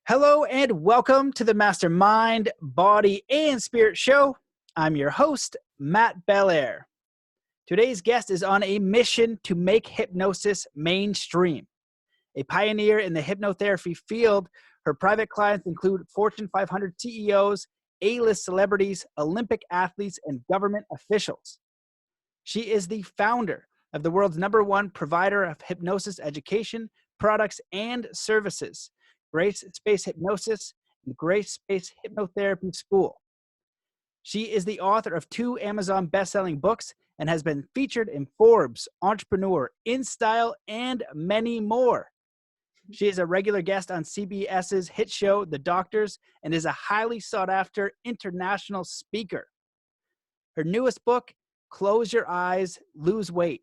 Hello and welcome to the Mastermind, Body, and Spirit Show. I'm your host, Matt Belair. Today's guest is on a mission to make hypnosis mainstream. A pioneer in the hypnotherapy field, her private clients include Fortune 500 CEOs, A-list celebrities, Olympic athletes, and government officials. She is the founder of the world's #1 provider of hypnosis education, products, and services, Grace Space Hypnosis and Grace Space Hypnotherapy School. She is the author of 2 Amazon best-selling books and has been featured in Forbes, Entrepreneur, InStyle, and many more. She is a regular guest on CBS's hit show, The Doctors, and is a highly sought-after international speaker. Her newest book, Close Your Eyes, Lose Weight.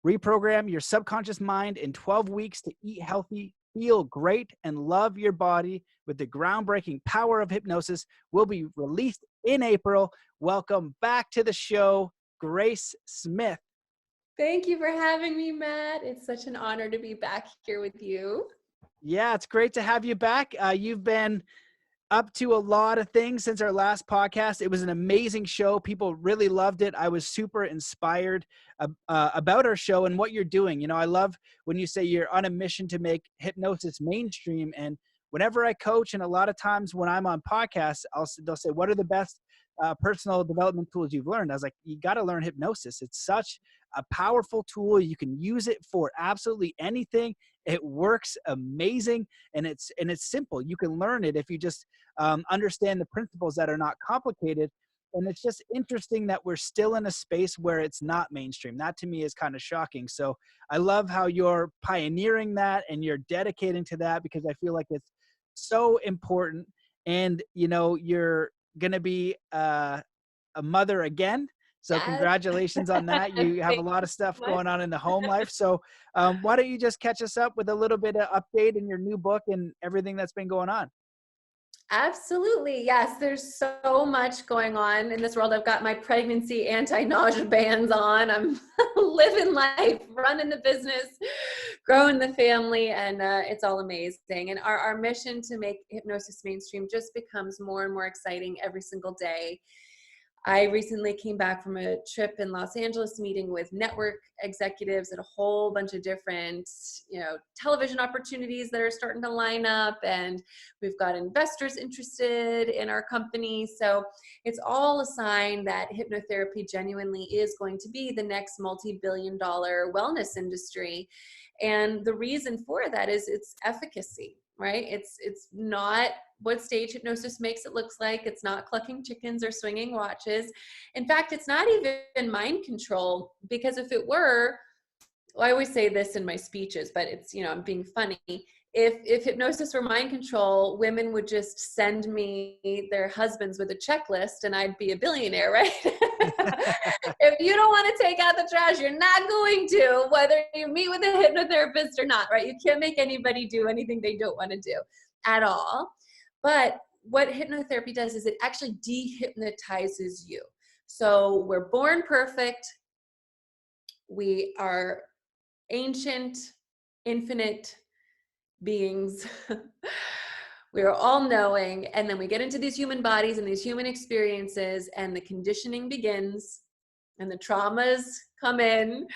Reprogram Your Subconscious Mind in 12 weeks to eat healthy, feel great, and love your body with the groundbreaking power of hypnosis will be released in April. Welcome back to the show, Grace Smith. Thank you for having me, Matt. It's such an honor to be back here with you. Yeah, it's great to have you back. You've been up to a lot of things since our last podcast. It was an amazing show. People really loved it. I was super inspired about our show and what you're doing. You know, I love when you say you're on a mission to make hypnosis mainstream. And whenever I coach, and a lot of times when I'm on podcasts, they'll say, what are the best personal development tools you've learned? I was like, you got to learn hypnosis. It's such a powerful tool. You can use it for absolutely anything. It works amazing, and it's simple. You can learn it if you just understand the principles that are not complicated. And it's just interesting that we're still in a space where it's not mainstream. That to me is kind of shocking. So I love how you're pioneering that and you're dedicating to that, because I feel like it's so important. And, you know, you're going to be a mother again. So Yes. congratulations on that. You have a lot of stuff going on in the home life. So why don't you just catch us up with a little bit of update in your new book and everything that's been going on? Absolutely. Yes, there's so much going on in this world. I've got my pregnancy anti-nausea bands on. I'm living life, running the business, growing the family, and it's all amazing. And our mission to make hypnosis mainstream just becomes more and more exciting every single day. I recently came back from a trip in Los Angeles meeting with network executives at a whole bunch of different, television opportunities that are starting to line up, and we've got investors interested in our company. So it's all a sign that hypnotherapy genuinely is going to be the next multi-billion-dollar wellness industry. And the reason for that is its efficacy, right? It's not what stage hypnosis makes it looks like. It's not clucking chickens or swinging watches. In fact, it's not even mind control, because if it were, well, I always say this in my speeches, but it's, I'm being funny. If hypnosis were mind control, women would just send me their husbands with a checklist and I'd be a billionaire, right? If you don't want to take out the trash, you're not going to, whether you meet with a hypnotherapist or not, right? You can't make anybody do anything they don't want to do at all. But what hypnotherapy does is it actually dehypnotizes you. So we're born perfect. We are ancient, infinite beings. We are all knowing. And then we get into these human bodies and these human experiences, and the conditioning begins, and the traumas come in,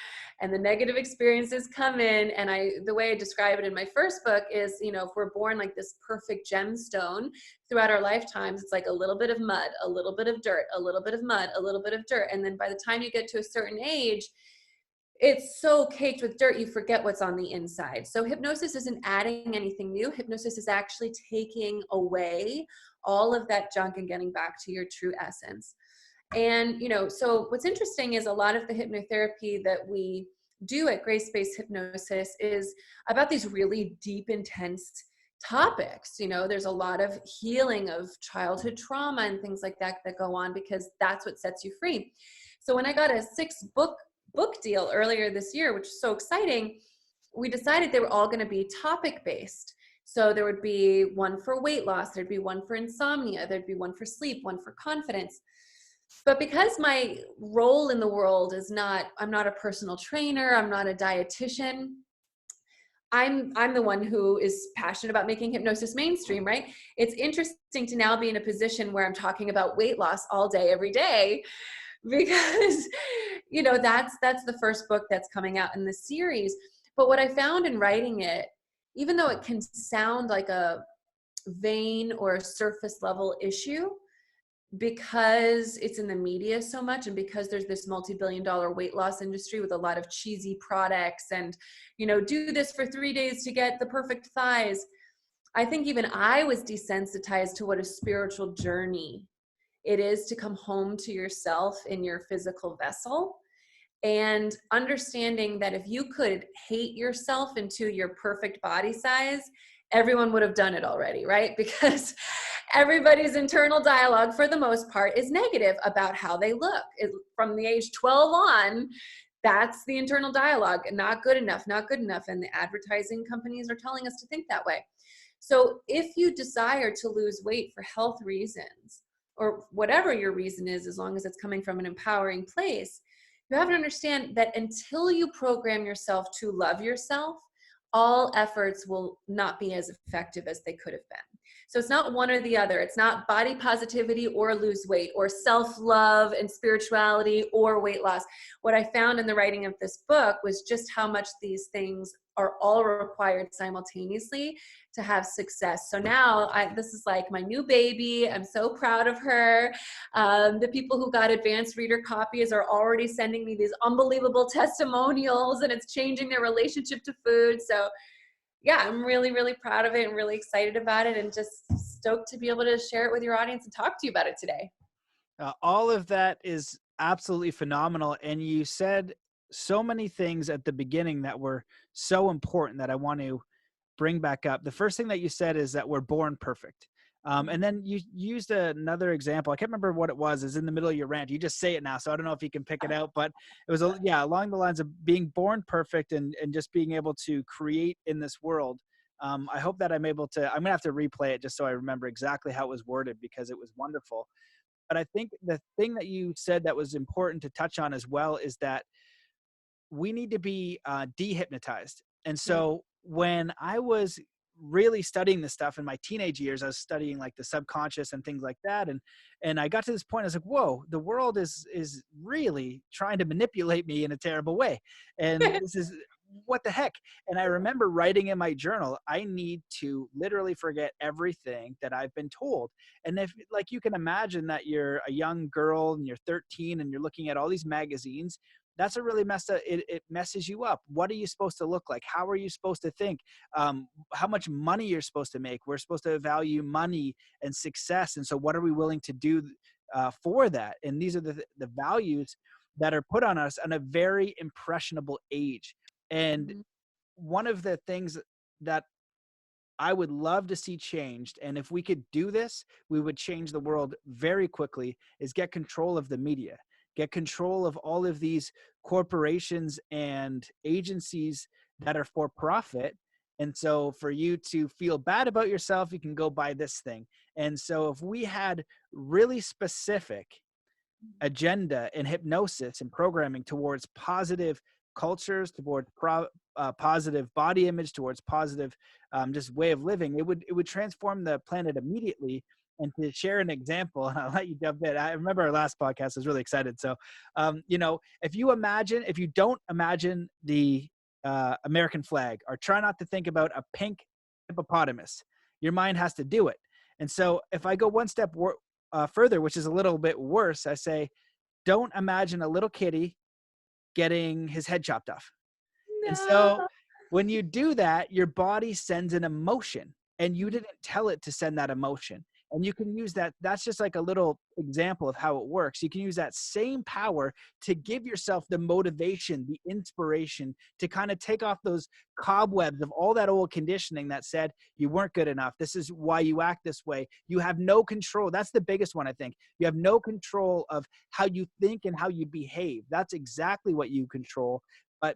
and the negative experiences come in. And the way I describe it in my first book is, if we're born like this perfect gemstone, throughout our lifetimes, it's like a little bit of mud, a little bit of dirt, a little bit of mud, a little bit of dirt. And then by the time you get to a certain age, it's so caked with dirt, you forget what's on the inside. So hypnosis isn't adding anything new. Hypnosis is actually taking away all of that junk and getting back to your true essence. And, so what's interesting is a lot of the hypnotherapy that we do at Grace Space Hypnosis is about these really deep, intense topics. There's a lot of healing of childhood trauma and things like that go on, because that's what sets you free. So when I got a 6-book deal earlier this year, which is so exciting, we decided they were all going to be topic based. So there would be one for weight loss, there'd be one for insomnia, there'd be one for sleep, one for confidence. But because my role in the world is I'm not a personal trainer, I'm not a dietitian, I'm the one who is passionate about making hypnosis mainstream, right? It's interesting to now be in a position where I'm talking about weight loss all day, every day, because that's the first book that's coming out in the series. But what I found in writing it, even though it can sound like a vain or a surface level issue, because it's in the media so much, and because there's this multi-billion-dollar weight loss industry with a lot of cheesy products and, do this for 3 days to get the perfect thighs. I think even I was desensitized to what a spiritual journey it is to come home to yourself in your physical vessel, and understanding that if you could hate yourself into your perfect body size, everyone would have done it already, right? Because everybody's internal dialogue for the most part is negative about how they look. From the age 12 on, that's the internal dialogue. Not good enough, not good enough. And the advertising companies are telling us to think that way. So if you desire to lose weight for health reasons, or whatever your reason is, as long as it's coming from an empowering place, you have to understand that until you program yourself to love yourself, all efforts will not be as effective as they could have been. So it's not one or the other. It's not body positivity or lose weight, or self-love and spirituality or weight loss. What I found in the writing of this book was just how much these things are all required simultaneously to have success. So now this is like my new baby. I'm so proud of her. The people who got advanced reader copies are already sending me these unbelievable testimonials, and it's changing their relationship to food. So yeah, I'm really, really proud of it and really excited about it, and just stoked to be able to share it with your audience and talk to you about it today. All of that is absolutely phenomenal. And you said so many things at the beginning that were so important that I want to bring back up. The first thing that you said is that we're born perfect. And then you used another example. I can't remember what it was. Is in the middle of your rant. You just say it now, so I don't know if you can pick it out. But it was along the lines of being born perfect and just being able to create in this world. I hope that I'm able to. I'm gonna have to replay it just so I remember exactly how it was worded, because it was wonderful. But I think the thing that you said that was important to touch on as well is that we need to be dehypnotized. And Yeah. so when I was really studying this stuff in my teenage years, I was studying like the subconscious and things like that. And I got to this point, I was like, whoa, the world is really trying to manipulate me in a terrible way. And this is what the heck? And I remember writing in my journal, I need to literally forget everything that I've been told. And if, like, you can imagine that you're a young girl and you're 13 and you're looking at all these magazines, that's a really messed up. It messes you up. What are you supposed to look like? How are you supposed to think? How much money you're supposed to make? We're supposed to value money and success. And so what are we willing to do for that? And these are the values that are put on us at a very impressionable age. And Mhm. one of the things that I would love to see changed, and if we could do this, we would change the world very quickly, is get control of the media, get control of all of these corporations and agencies that are for profit. And so for you to feel bad about yourself, you can go buy this thing. And so if we had really specific agenda in hypnosis and programming towards positive cultures, towards positive body image, towards positive just way of living, it would transform the planet immediately. And to share an example, and I'll let you jump in. I remember our last podcast. I was really excited. So, if you don't imagine the American flag, or try not to think about a pink hippopotamus, your mind has to do it. And so, if I go one step further, which is a little bit worse, I say, don't imagine a little kitty getting his head chopped off. And No. so when you do that, your body sends an emotion, and you didn't tell it to send that emotion. And you can use that. That's just like a little example of how it works. You can use that same power to give yourself the motivation, the inspiration to kind of take off those cobwebs of all that old conditioning that said you weren't good enough. This is why you act this way. You have no control. That's the biggest one, I think. You have no control of how you think and how you behave. That's exactly what you control. But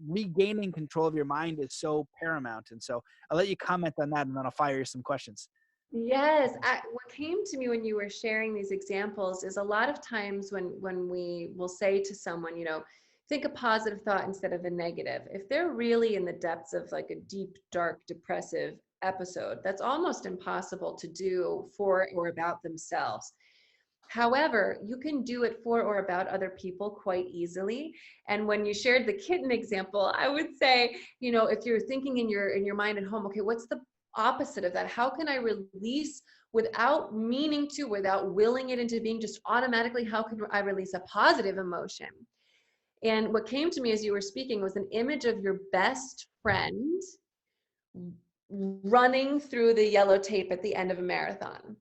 regaining control of your mind is so paramount. And so I'll let you comment on that, and then I'll fire you some questions. Yes, what came to me when you were sharing these examples is a lot of times when we will say to someone, think a positive thought instead of a negative. If they're really in the depths of like a deep, dark, depressive episode, that's almost impossible to do for or about themselves. However, you can do it for or about other people quite easily. And when you shared the kitten example, I would say, you know, if you're thinking in your mind at home, okay, what's the opposite of that? How can I release without meaning to, without willing it into being, just automatically, how can I release a positive emotion? And what came to me as you were speaking was an image of your best friend running through the yellow tape at the end of a marathon.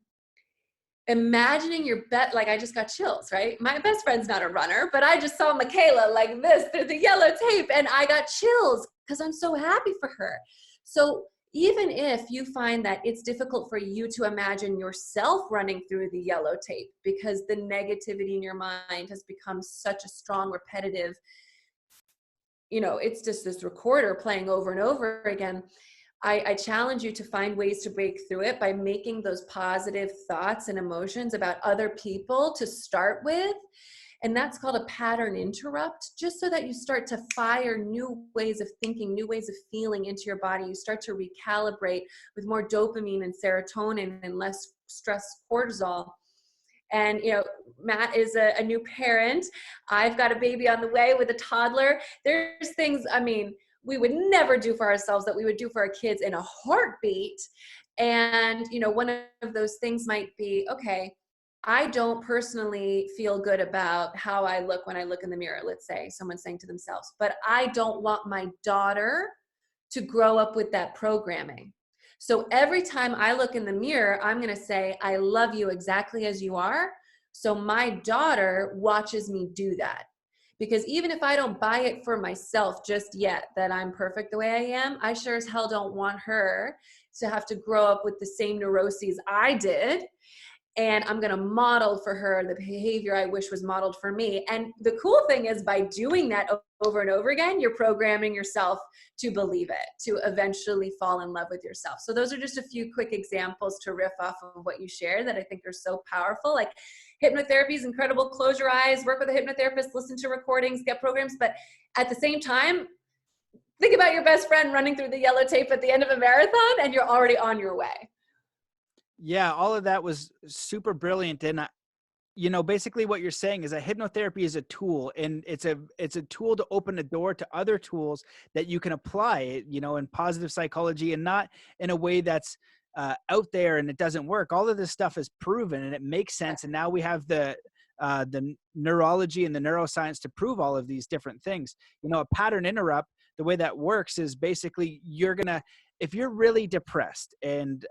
Imagining your like, I just got chills, right? My best friend's not a runner, but I just saw Michaela like this through the yellow tape and I got chills because I'm so happy for her. So even if you find that it's difficult for you to imagine yourself running through the yellow tape because the negativity in your mind has become such a strong, repetitive, you know, it's just this recorder playing over and over again. I challenge you to find ways to break through it by making those positive thoughts and emotions about other people to start with. And that's called a pattern interrupt, just so that you start to fire new ways of thinking, new ways of feeling into your body. You start to recalibrate with more dopamine and serotonin and less stress cortisol. And, you know, Matt is a new parent. I've got a baby on the way with a toddler. There's things, I mean, we would never do for ourselves that we would do for our kids in a heartbeat. And, you know, one of those things might be, okay, I don't personally feel good about how I look when I look in the mirror. Let's say someone's saying to themselves, but I don't want my daughter to grow up with that programming. So every time I look in the mirror, I'm going to say, I love you exactly as you are. So my daughter watches me do that. Because even if I don't buy it for myself just yet, that I'm perfect the way I am, I sure as hell don't want her to have to grow up with the same neuroses I did. And I'm going to model for her the behavior I wish was modeled for me. And the cool thing is, by doing that over and over again, you're programming yourself to believe it, to eventually fall in love with yourself. So those are just a few quick examples to riff off of what you shared that I think are so powerful. Like, hypnotherapy is incredible. Close your eyes, work with a hypnotherapist, listen to recordings, get programs. But at the same time, think about your best friend running through the yellow tape at the end of a marathon, and you're already on your way. Yeah, all of that was super brilliant. And you know, basically what you're saying is that hypnotherapy is a tool, and it's a tool to open a door to other tools that you can apply, you know, in positive psychology, and not in a way that's out there and it doesn't work. All of this stuff is proven and it makes sense. And now we have the neurology and the neuroscience to prove all of these different things. You know, a pattern interrupt, the way that works is basically if you're really depressed and,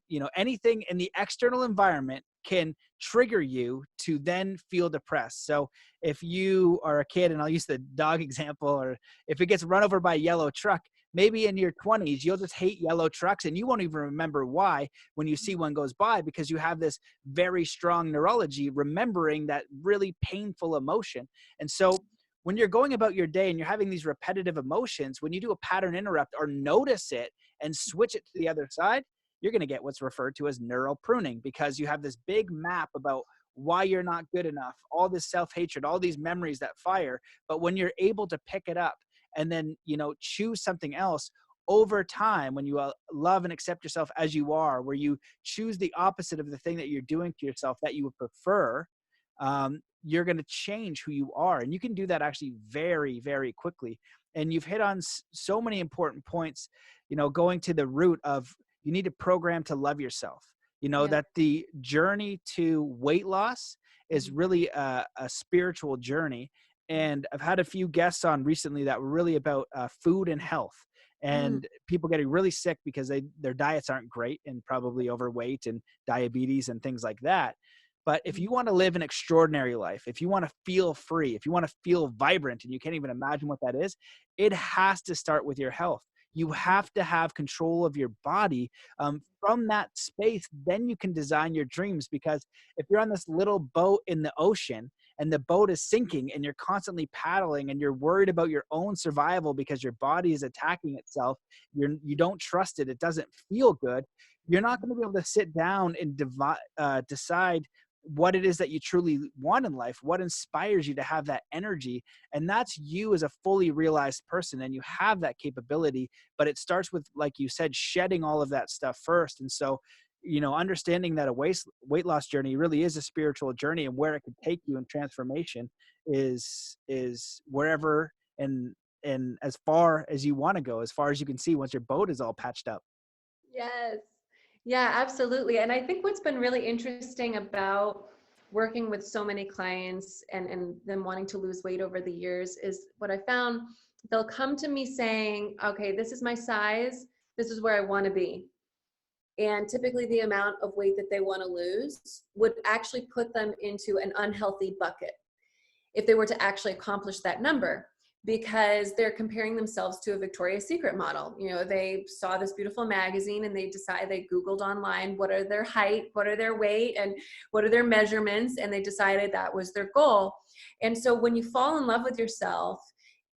you know, anything in the external environment can trigger you to then feel depressed. So if you are a kid, and I'll use the dog example, or if it gets run over by a yellow truck, maybe in your 20s, you'll just hate yellow trucks and you won't even remember why when you see one goes by, because you have this very strong neurology remembering that really painful emotion. And so when you're going about your day and you're having these repetitive emotions, when you do a pattern interrupt or notice it and switch it to the other side, you're going to get what's referred to as neural pruning, because you have this big map about why you're not good enough, all this self-hatred, all these memories that fire. But when you're able to pick it up and then, you know, choose something else over time, when you love and accept yourself as you are, where you choose the opposite of the thing that you're doing to yourself that you would prefer, you're going to change who you are. And you can do that actually very, very quickly. And you've hit on so many important points, you know, going to the root of, you need to program to love yourself. You know, that the journey to weight loss is really a spiritual journey. And I've had a few guests on recently that were really about food and health, and people getting really sick because their diets aren't great and probably overweight and diabetes and things like that. But if you want to live an extraordinary life, if you want to feel free, if you want to feel vibrant, and you can't even imagine what that is, it has to start with your health. You have to have control of your body. From that space, then you can design your dreams. Because if you're on this little boat in the ocean and the boat is sinking and you're constantly paddling and you're worried about your own survival because your body is attacking itself, you don't trust it, it doesn't feel good, you're not going to be able to sit down and decide what it is that you truly want in life, what inspires you to have that energy. And that's you as a fully realized person. And you have that capability, but it starts with, like you said, shedding all of that stuff first. And so, understanding that a weight loss journey really is a spiritual journey, and where it could take you in transformation is wherever and as far as you want to go, as far as you can see once your boat is all patched up. Yes. Yeah, absolutely. And I think what's been really interesting about working with so many clients and them wanting to lose weight over the years is what I found, they'll come to me saying, okay, this is my size, this is where I want to be. And typically the amount of weight that they want to lose would actually put them into an unhealthy bucket if they were to actually accomplish that number, because they're comparing themselves to a Victoria's Secret model. They saw this beautiful magazine and they Googled online, what are their height, what are their weight, and what are their measurements, and they decided that was their goal. And so when you fall in love with yourself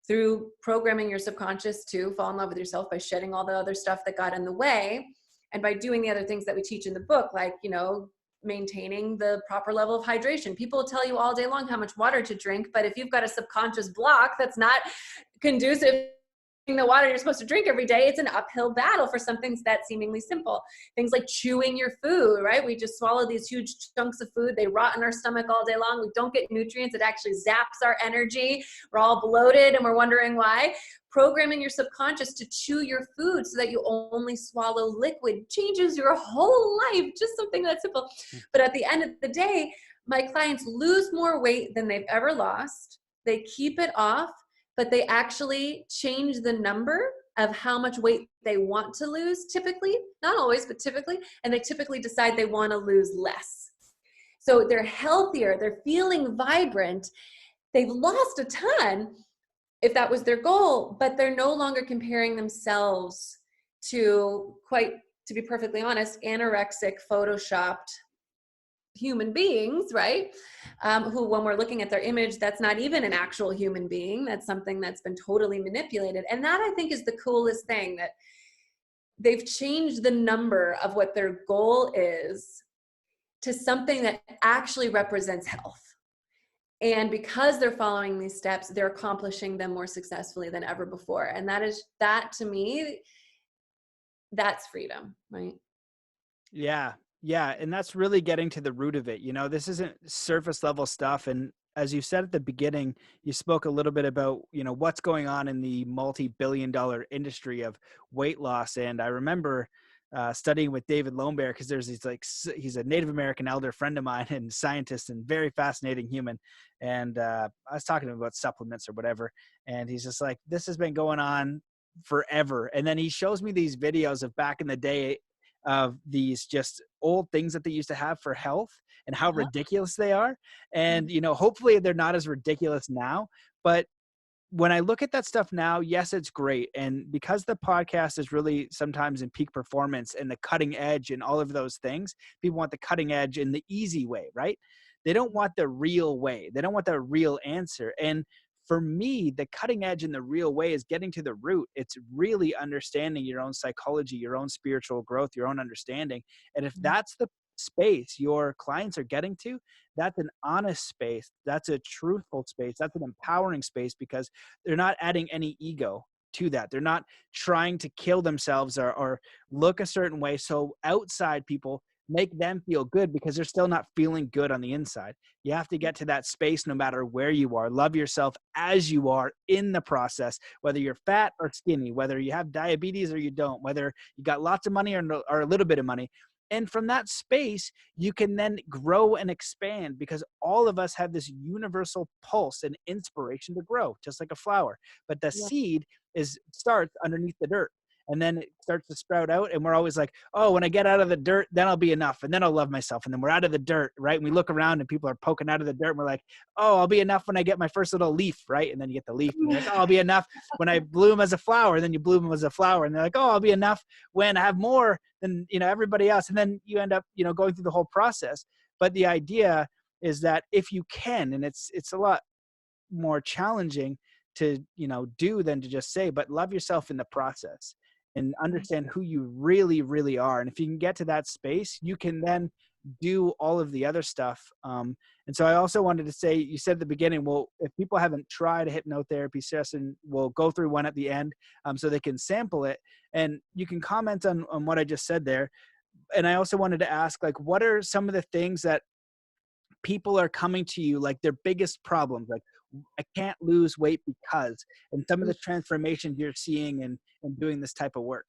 through programming your subconscious to fall in love with yourself by shedding all the other stuff that got in the way, and by doing the other things that we teach in the book, like, maintaining the proper level of hydration. People will tell you all day long how much water to drink, but if you've got a subconscious block that's not conducive to the water you're supposed to drink every day, it's an uphill battle for some things that seemingly simple. Things like chewing your food, right? We just swallow these huge chunks of food. They rot in our stomach all day long. We don't get nutrients. It actually zaps our energy. We're all bloated and we're wondering why. Programming your subconscious to chew your food so that you only swallow liquid changes your whole life. Just something that simple. But at the end of the day, my clients lose more weight than they've ever lost. They keep it off, but they actually change the number of how much weight they want to lose, typically, not always, but typically, and they typically decide they want to lose less. So they're healthier, they're feeling vibrant, they've lost a ton, if that was their goal, but they're no longer comparing themselves to, quite, to be perfectly honest, anorexic, photoshopped human beings, right? Who, when we're looking at their image, that's not even an actual human being. That's something that's been totally manipulated. And that, I think, is the coolest thing, that they've changed the number of what their goal is to something that actually represents health. And because they're following these steps, they're accomplishing them more successfully than ever before. And that to me, that's freedom, right? Yeah. Yeah. And that's really getting to the root of it. This isn't surface level stuff. And as you said at the beginning, you spoke a little bit about, what's going on in the multi-billion-dollar industry of weight loss. And I remember studying with David Lombard, because he's a Native American elder friend of mine and scientist and very fascinating human. And I was talking to him about supplements or whatever. And he's just like, this has been going on forever. And then he shows me these videos of back in the day of these just old things that they used to have for health and how ridiculous they are. And, hopefully they're not as ridiculous now, but when I look at that stuff now, yes, it's great. And because the podcast is really sometimes in peak performance and the cutting edge and all of those things, people want the cutting edge in the easy way, right? They don't want the real way. They don't want the real answer. And for me, the cutting edge in the real way is getting to the root. It's really understanding your own psychology, your own spiritual growth, your own understanding. And if that's the space your clients are getting to, that's an honest space. That's a truthful space. That's an empowering space, because they're not adding any ego to that. They're not trying to kill themselves or look a certain way so outside people make them feel good, because they're still not feeling good on the inside. You have to get to that space no matter where you are. Love yourself as you are in the process, whether you're fat or skinny, whether you have diabetes or you don't, whether you got lots of money or a little bit of money. And from that space, you can then grow and expand, because all of us have this universal pulse and inspiration to grow, just like a flower. But the seed starts underneath the dirt, and then it starts to sprout out. And we're always like, oh, when I get out of the dirt, then I'll be enough. And then I'll love myself. And then we're out of the dirt, right? And we look around and people are poking out of the dirt. And we're like, oh, I'll be enough when I get my first little leaf, right? And then you get the leaf. And you're like, oh, I'll be enough when I bloom as a flower. And then you bloom as a flower. And they're like, oh, I'll be enough when I have more than, everybody else. And then you end up, going through the whole process. But the idea is that if you can, and it's a lot more challenging to, do than to just say, but love yourself in the process and understand who you really, really are. And if you can get to that space, you can then do all of the other stuff. And so I also wanted to say, you said at the beginning, well, if people haven't tried a hypnotherapy session, we'll go through one at the end so they can sample it. And you can comment on what I just said there. And I also wanted to ask, like, what are some of the things that people are coming to you, like their biggest problems, like, I can't lose weight because, and some of the transformations you're seeing and doing this type of work?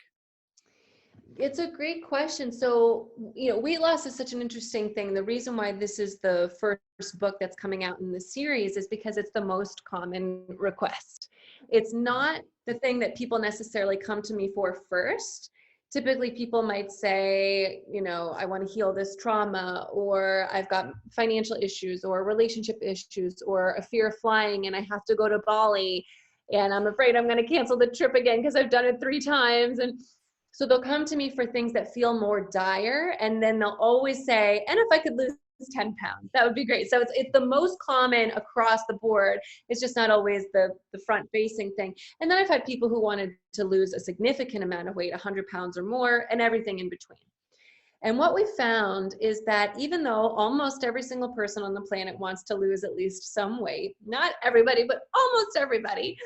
It's a great question. So, weight loss is such an interesting thing. The reason why this is the first book that's coming out in the series is because it's the most common request. It's not the thing that people necessarily come to me for first. Typically, people might say, I want to heal this trauma, or I've got financial issues, or relationship issues, or a fear of flying, and I have to go to Bali, and I'm afraid I'm going to cancel the trip again because I've done it 3 times. And so they'll come to me for things that feel more dire, and then they'll always say, and if I could lose 10 pounds, that would be great. So it's the most common across the board. It's just not always the front facing thing. And then I've had people who wanted to lose a significant amount of weight, 100 pounds or more, and everything in between. And what we found is that even though almost every single person on the planet wants to lose at least some weight, not everybody, but almost everybody,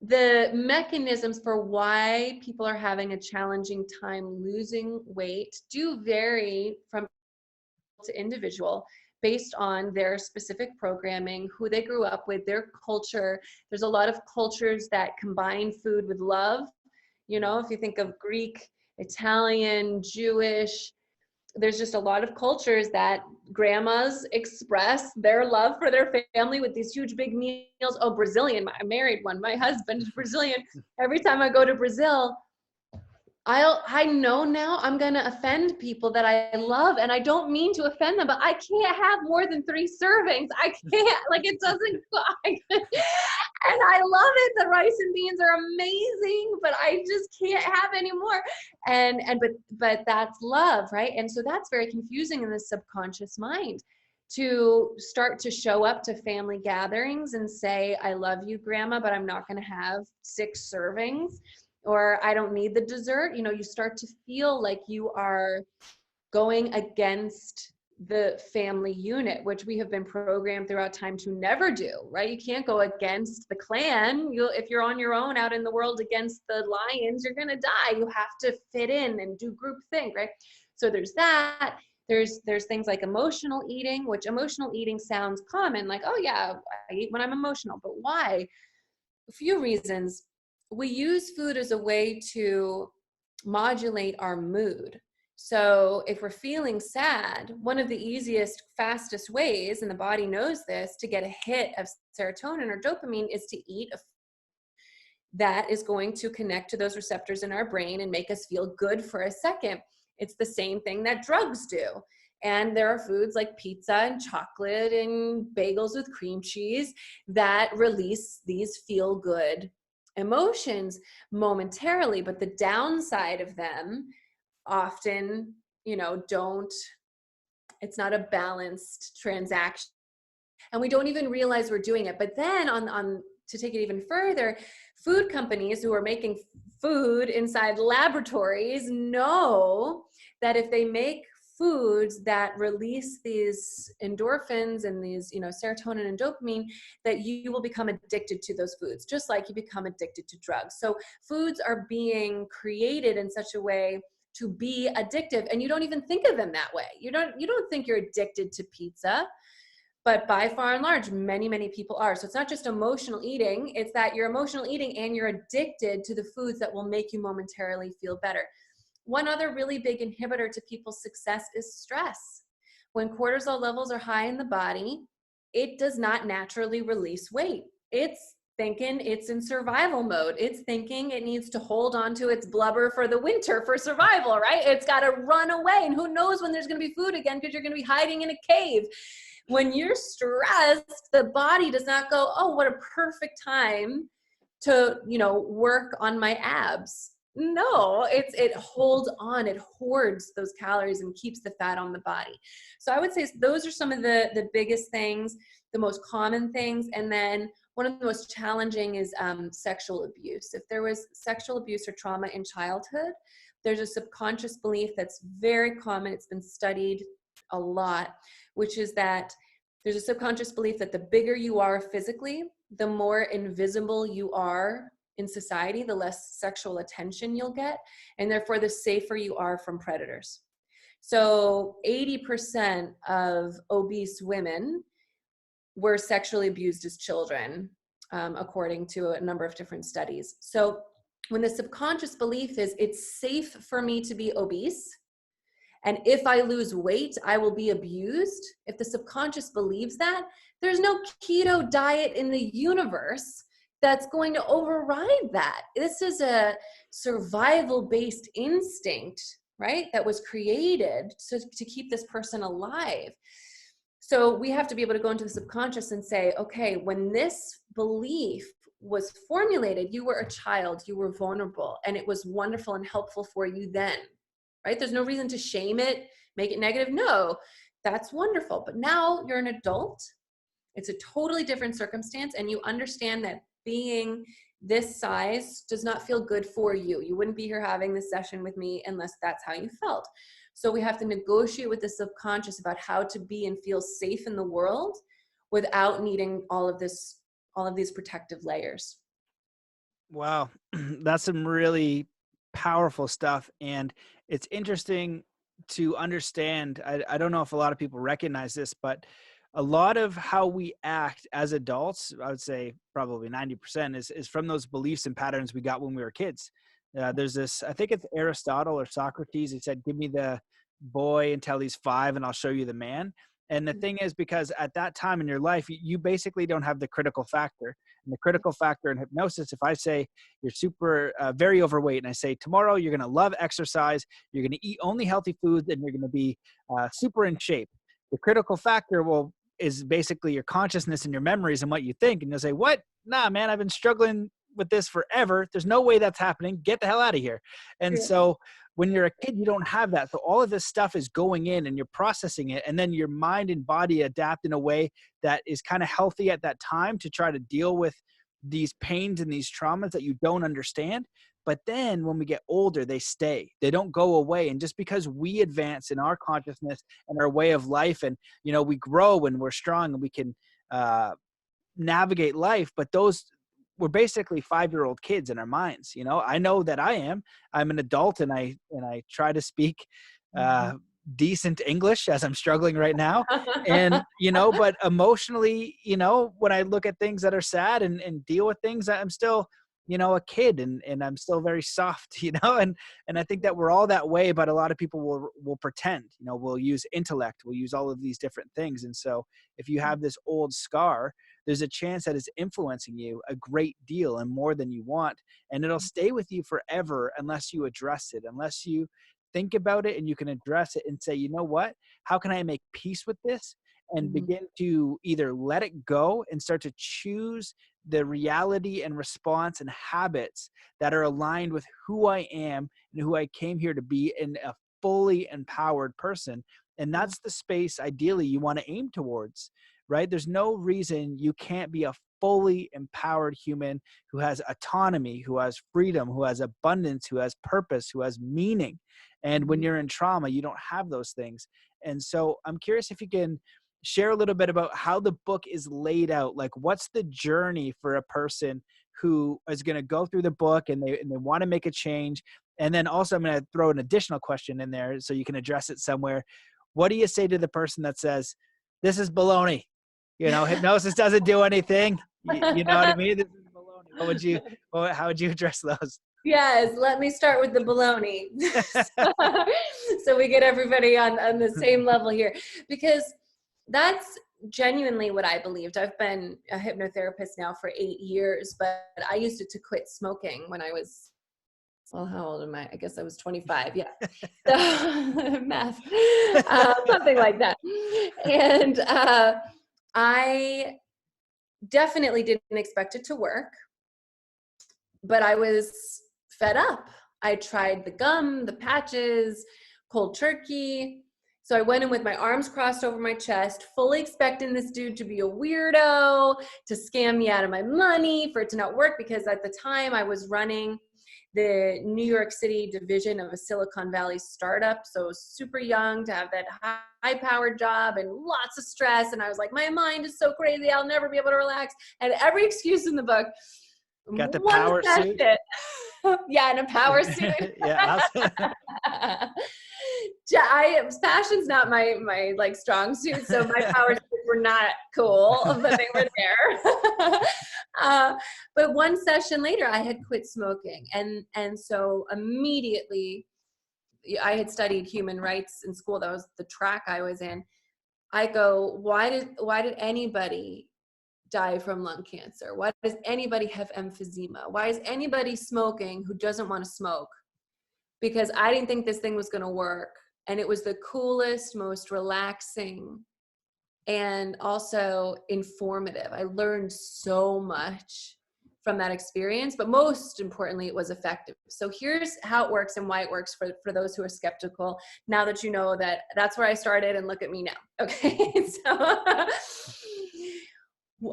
the mechanisms for why people are having a challenging time losing weight do vary from to individual based on their specific programming, who they grew up with, their culture. There's a lot of cultures that combine food with love. If you think of Greek, Italian, Jewish, there's just a lot of cultures that grandmas express their love for their family with these huge big meals. Oh, Brazilian, I married one. My husband is Brazilian. Every time I go to Brazil, I know now I'm going to offend people that I love, and I don't mean to offend them, but I can't have more than 3 servings. I can't, it doesn't, and I love it. The rice and beans are amazing, but I just can't have any more. But that's love, right? And so that's very confusing in the subconscious mind, to start to show up to family gatherings and say, I love you, Grandma, but I'm not going to have 6 servings. Or I don't need the dessert. You start to feel like you are going against the family unit, which we have been programmed throughout time to never do, right? You can't go against the clan. If you're on your own out in the world against the lions, you're going to die. You have to fit in and do group think, right? So there's that. There's things like emotional eating, which emotional eating sounds common, like, oh yeah, I eat when I'm emotional, but why? A few reasons. We use food as a way to modulate our mood. So if we're feeling sad, one of the easiest, fastest ways, and the body knows this, to get a hit of serotonin or dopamine is to eat a that is going to connect to those receptors in our brain and make us feel good for a second. It's the same thing that drugs do. And there are foods like pizza and chocolate and bagels with cream cheese that release these feel-good emotions momentarily, but the downside of them often, it's not a balanced transaction. And we don't even realize we're doing it. But then to take it even further, food companies who are making food inside laboratories know that if they make foods that release these endorphins and these, serotonin and dopamine, that you will become addicted to those foods, just like you become addicted to drugs. So foods are being created in such a way to be addictive, and you don't even think of them that way. You don't think you're addicted to pizza, but by far and large, many, many people are. So it's not just emotional eating, it's that you're emotional eating and you're addicted to the foods that will make you momentarily feel better. One other really big inhibitor to people's success is stress. When cortisol levels are high in the body, it does not naturally release weight. It's thinking it's in survival mode. It's thinking it needs to hold on to its blubber for the winter for survival, right? It's got to run away. And who knows when there's going to be food again, because you're going to be hiding in a cave. When you're stressed, the body does not go, oh, what a perfect time to, work on my abs. No, it holds on, it hoards those calories and keeps the fat on the body. So I would say those are some of the biggest things, the most common things. And then one of the most challenging is sexual abuse. If there was sexual abuse or trauma in childhood, there's a subconscious belief that's very common. It's been studied a lot, which is that there's a subconscious belief that the bigger you are physically, the more invisible you are in society, the less sexual attention you'll get, and therefore the safer you are from predators. So 80% of obese women were sexually abused as children, according to a number of different studies. So when the subconscious belief is it's safe for me to be obese, and if I lose weight, I will be abused. If the subconscious believes that, there's no keto diet in the universe that's going to override that. This is a survival-based instinct, right? That was created to keep this person alive. So we have to be able to go into the subconscious and say, okay, when this belief was formulated, you were a child, you were vulnerable, and it was wonderful and helpful for you then. Right? There's no reason to shame it, make it negative. No, that's wonderful. But now you're an adult. It's a totally different circumstance. And you understand that being this size does not feel good for you. You wouldn't be here having this session with me unless that's how you felt. So we have to negotiate with the subconscious about how to be and feel safe in the world without needing all of these protective layers. Wow. That's some really powerful stuff. And it's interesting to understand. I don't know if a lot of people recognize this, but a lot of how we act as adults, I would say probably 90% is from those beliefs and patterns we got when we were kids. There's this, I think it's Aristotle or Socrates. He said, give me the boy until he's 5 and I'll show you the man. And the thing is, because at that time in your life, you basically don't have the critical factor. And the critical factor in hypnosis, if I say you're super, very overweight, and I say tomorrow you're going to love exercise, you're going to eat only healthy foods, and you're going to be super in shape. The critical factor is basically your consciousness and your memories and what you think. And you'll say, what? Nah, man, I've been struggling with this forever. There's no way that's happening. Get the hell out of here. And so when you're a kid, you don't have that. So all of this stuff is going in and you're processing it. And then your mind and body adapt in a way that is kind of healthy at that time to try to deal with these pains and these traumas that you don't understand. But then when we get older, they stay. They don't go away. And just because we advance in our consciousness and our way of life, and, you know, we grow and we're strong and we can navigate life, but we're basically 5-year-old kids in our minds. You know, I know that I'm an adult and I try to speak decent English as I'm struggling right now. And, you know, but emotionally, you know, when I look at things that are sad and deal with things, I'm still, you know, a kid and I'm still very soft, you know, and I think that we're all that way, but a lot of people will pretend, you know, we'll use intellect, we'll use all of these different things. And so if you have this old scar, there's a chance that it's influencing you a great deal and more than you want. And it'll stay with you forever unless you address it, unless you think about it and you can address it and say, you know what, how can I make peace with this? And begin to either let it go and start to choose the reality and response and habits that are aligned with who I am and who I came here to be in a fully empowered person. And that's the space ideally you want to aim towards, right? There's no reason you can't be a fully empowered human who has autonomy, who has freedom, who has abundance, who has purpose, who has meaning. And when you're in trauma, you don't have those things. And so I'm curious if you can share a little bit about how the book is laid out. Like, what's the journey for a person who is going to go through the book and they want to make a change? And then also I'm going to throw an additional question in there so you can address it somewhere. What do you say to the person that says, this is baloney? You know, hypnosis doesn't do anything. You know what I mean? This is baloney. How would you address those? Yes, let me start with the baloney. So we get everybody on the same level here, because that's genuinely what I believed. I've been a hypnotherapist now for 8 years, but I used to quit smoking when I was, well, how old am I? I guess I was 25. Yeah. So, math, something like that. And I definitely didn't expect it to work, but I was fed up. I tried the gum, the patches, cold turkey. So I went in with my arms crossed over my chest, fully expecting this dude to be a weirdo, to scam me out of my money, for it to not work, because at the time I was running the New York City division of a Silicon Valley startup. So super young to have that high-powered job and lots of stress. And I was like, my mind is so crazy, I'll never be able to relax. And every excuse in the book. Got the power suit. Yeah, in a power suit. Yeah. Fashion's not my like strong suit, so my power suits were not cool, but they were there. But one session later, I had quit smoking, and so immediately, I had studied human rights in school. That was the track I was in. I go, why did anybody die from lung cancer? Why does anybody have emphysema? Why is anybody smoking who doesn't want to smoke? Because I didn't think this thing was going to work. And it was the coolest, most relaxing, and also informative. I learned so much from that experience, but most importantly, it was effective. So here's how it works and why it works for those who are skeptical, now that you know that that's where I started, and look at me now. Okay.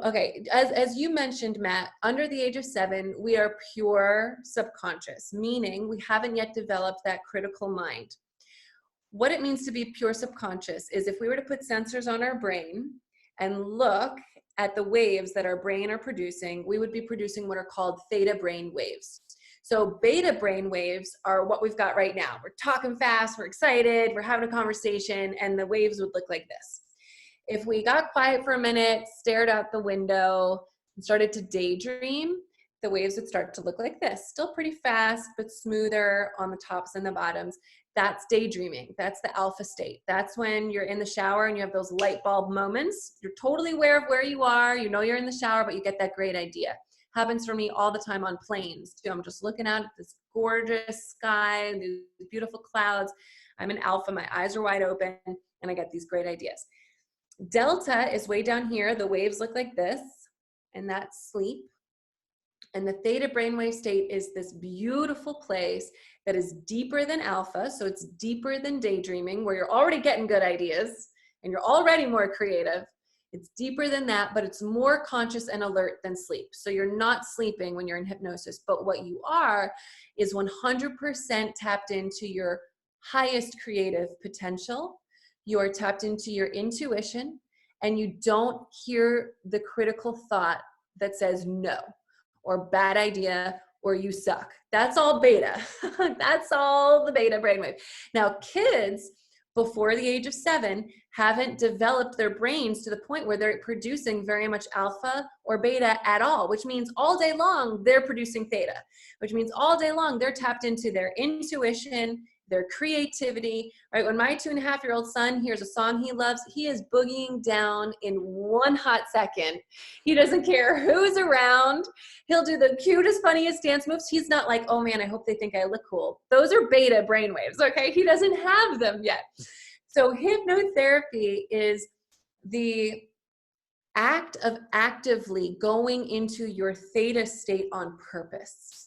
Okay, as you mentioned, Matt, under the age of 7, we are pure subconscious, meaning we haven't yet developed that critical mind. What it means to be pure subconscious is if we were to put sensors on our brain and look at the waves that our brain are producing, we would be producing what are called theta brain waves. So beta brain waves are what we've got right now. We're talking fast, we're excited, we're having a conversation, and the waves would look like this. If we got quiet for a minute, stared out the window, and started to daydream, the waves would start to look like this. Still pretty fast, but smoother on the tops and the bottoms. That's daydreaming. That's the alpha state. That's when you're in the shower and you have those light bulb moments. You're totally aware of where you are. You know you're in the shower, but you get that great idea. Happens for me all the time on planes too. I'm just looking out at this gorgeous sky, these beautiful clouds. I'm in alpha. My eyes are wide open, and I get these great ideas. Delta is way down here. The waves look like this, and that's sleep. And the theta brainwave state is this beautiful place that is deeper than alpha. So it's deeper than daydreaming, where you're already getting good ideas and you're already more creative. It's deeper than that, but it's more conscious and alert than sleep. So you're not sleeping when you're in hypnosis, but what you are is 100% tapped into your highest creative potential. You're tapped into your intuition, and you don't hear the critical thought that says no, or bad idea, or you suck. That's all beta. That's all the beta brainwave. Now, kids before the age of 7 haven't developed their brains to the point where they're producing very much alpha or beta at all, which means all day long they're producing theta, which means all day long they're tapped into their intuition, their creativity, right? When my 2.5-year-old son hears a song he loves, he is boogieing down in one hot second. He doesn't care who's around. He'll do the cutest, funniest dance moves. He's not like, oh man, I hope they think I look cool. Those are beta brainwaves, okay? He doesn't have them yet. So hypnotherapy is the act of actively going into your theta state on purpose.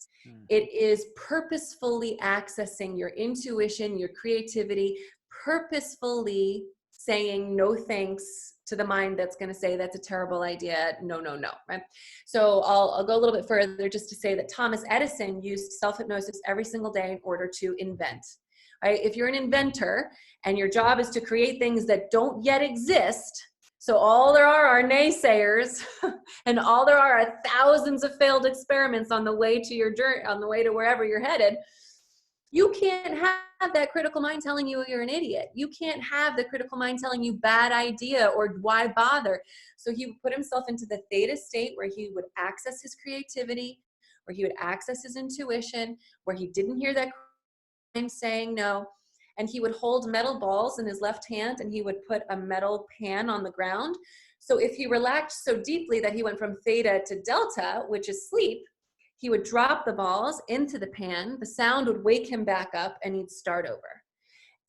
It is purposefully accessing your intuition, your creativity, purposefully saying no thanks to the mind that's going to say that's a terrible idea. No, no, no, right? So I'll go a little bit further just to say that Thomas Edison used self-hypnosis every single day in order to invent. Right? If you're an inventor and your job is to create things that don't yet exist, so all there are naysayers, and all there are thousands of failed experiments on the way to your journey, on the way to wherever you're headed. You can't have that critical mind telling you you're an idiot. You can't have the critical mind telling you bad idea or why bother. So he would put himself into the theta state where he would access his creativity, where he would access his intuition, where he didn't hear that mind saying no. And he would hold metal balls in his left hand, and he would put a metal pan on the ground. So if he relaxed so deeply that he went from theta to delta, which is sleep, he would drop the balls into the pan. The sound would wake him back up, and he'd start over.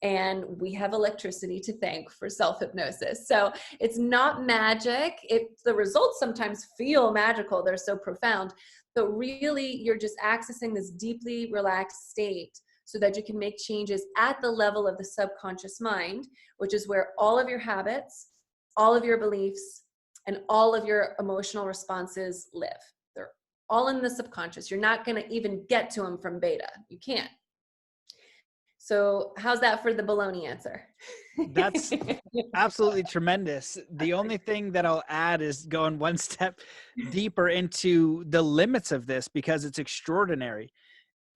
And we have electricity to thank for self-hypnosis. So it's not magic. The results sometimes feel magical. They're so profound. But really, you're just accessing this deeply relaxed state so that you can make changes at the level of the subconscious mind, which is where all of your habits, all of your beliefs, and all of your emotional responses live. They're all in the subconscious. You're not going to even get to them from beta. You can't. So how's that for the baloney answer? That's absolutely tremendous. The only thing that I'll add is going one step deeper into the limits of this, because it's extraordinary.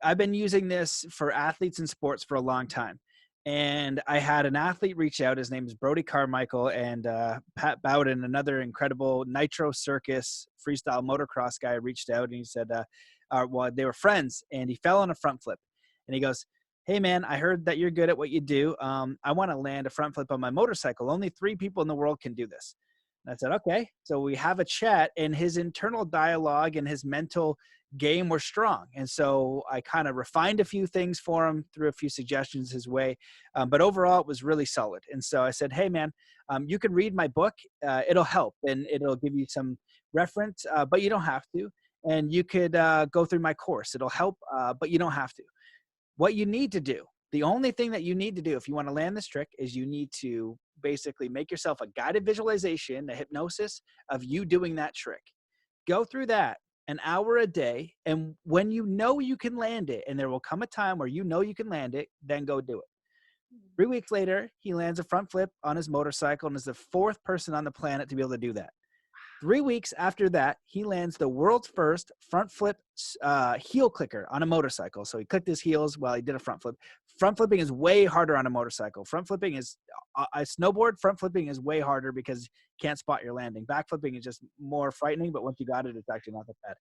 I've been using this for athletes in sports for a long time. And I had an athlete reach out. His name is Brody Carmichael, and Pat Bowden, another incredible Nitro Circus freestyle motocross guy, reached out, and he said, well, they were friends, and he fell on a front flip. And he goes, "Hey man, I heard that you're good at what you do. I want to land a front flip on my motorcycle. Only 3 people in the world can do this." And I said, "Okay." So we have a chat, and his internal dialogue and his mental game were strong. And so I kind of refined a few things for him, threw a few suggestions his way. But overall, it was really solid. And so I said, "Hey man, you can read my book. It'll help, and it'll give you some reference, but you don't have to. And you could go through my course. It'll help, but you don't have to. What you need to do, the only thing that you need to do if you want to land this trick, is you need to basically make yourself a guided visualization, a hypnosis of you doing that trick. Go through that an hour a day. And when you know you can land it, and there will come a time where you know you can land it, then go do it." 3 weeks later, he lands a front flip on his motorcycle and is the 4th person on the planet to be able to do that. 3 weeks after that, he lands the world's first front flip heel clicker on a motorcycle. So he clicked his heels while he did a front flip. Front flipping is way harder on a motorcycle. Front flipping is a snowboard. Front flipping is way harder because you can't spot your landing. Back flipping is just more frightening, but once you got it, it's actually not that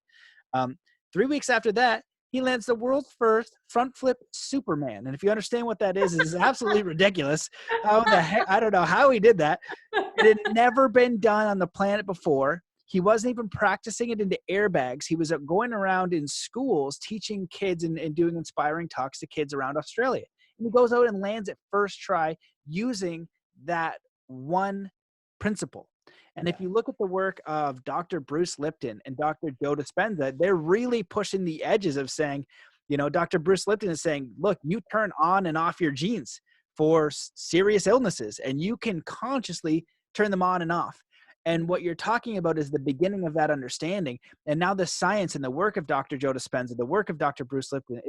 bad. 3 weeks after that, he lands the world's first front flip Superman. And if you understand what that is, it's absolutely ridiculous. How the heck? I don't know how he did that. It had never been done on the planet before. He wasn't even practicing it into airbags. He was going around in schools teaching kids and doing inspiring talks to kids around Australia. And he goes out and lands it first try using that one principle. And if you look at the work of Dr. Bruce Lipton and Dr. Joe Dispenza, they're really pushing the edges of saying, Dr. Bruce Lipton is saying, look, you turn on and off your genes for serious illnesses, and you can consciously turn them on and off. And what you're talking about is the beginning of that understanding. And now the science and the work of Dr. Joe Dispenza, the work of Dr. Bruce Lipton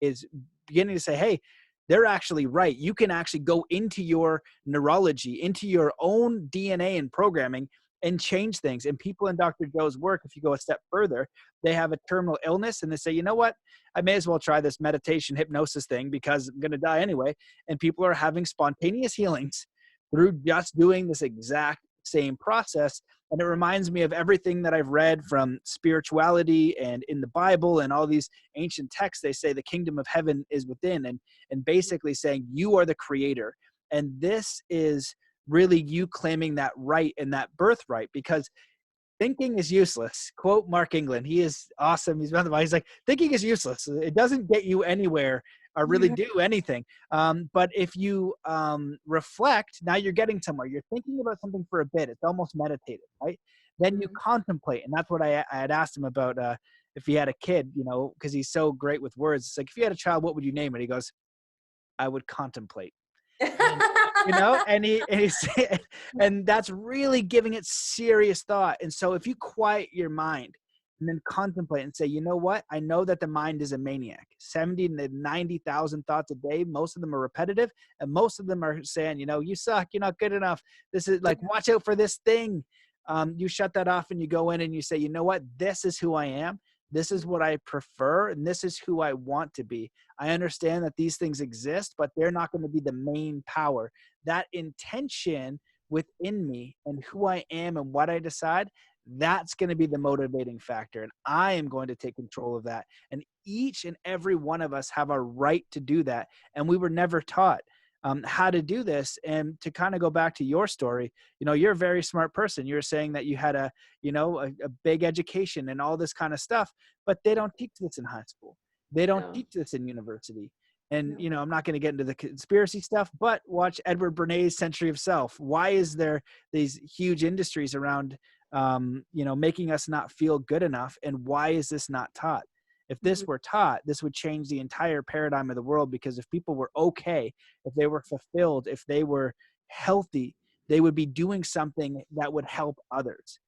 is beginning to say, hey, they're actually right. You can actually go into your neurology, into your own DNA and programming, and change things. And people in Dr. Joe's work, if you go a step further, they have a terminal illness and they say, you know what? I may as well try this meditation hypnosis thing because I'm going to die anyway. And people are having spontaneous healings through just doing this exact same process. And it reminds me of everything that I've read from spirituality and in the Bible and all these ancient texts. They say the kingdom of heaven is within, and basically saying you are the creator. And this is really you claiming that right and that birthright, because thinking is useless. Quote Mark England. He is awesome. He's like, thinking is useless. It doesn't get you anywhere or really do anything. But if you reflect, now you're getting somewhere. You're thinking about something for a bit. It's almost meditative, right? Then you contemplate. And that's what I had asked him about if he had a kid, because he's so great with words. It's like, if you had a child, what would you name it? He goes, I would contemplate. And that's really giving it serious thought. And so if you quiet your mind and then contemplate and say, you know what? I know that the mind is a maniac. 70 to 90,000 thoughts a day. Most of them are repetitive, and most of them are saying, you suck. You're not good enough. This is like, watch out for this thing. You shut that off and you go in and you say, you know what? This is who I am. This is what I prefer, and this is who I want to be. I understand that these things exist, but they're not going to be the main power. That intention within me and who I am and what I decide, that's going to be the motivating factor. And I am going to take control of that. And each and every one of us have a right to do that. And we were never taught how to do this. And to kind of go back to your story, you're a very smart person. You're saying that you had a big education and all this kind of stuff, but they don't teach this in high school. They don't teach this in university. And, I'm not going to get into the conspiracy stuff, but watch Edward Bernays' Century of Self. Why is there these huge industries around, making us not feel good enough? And why is this not taught? If this were taught, this would change the entire paradigm of the world, because if people were okay, if they were fulfilled, if they were healthy, they would be doing something that would help others.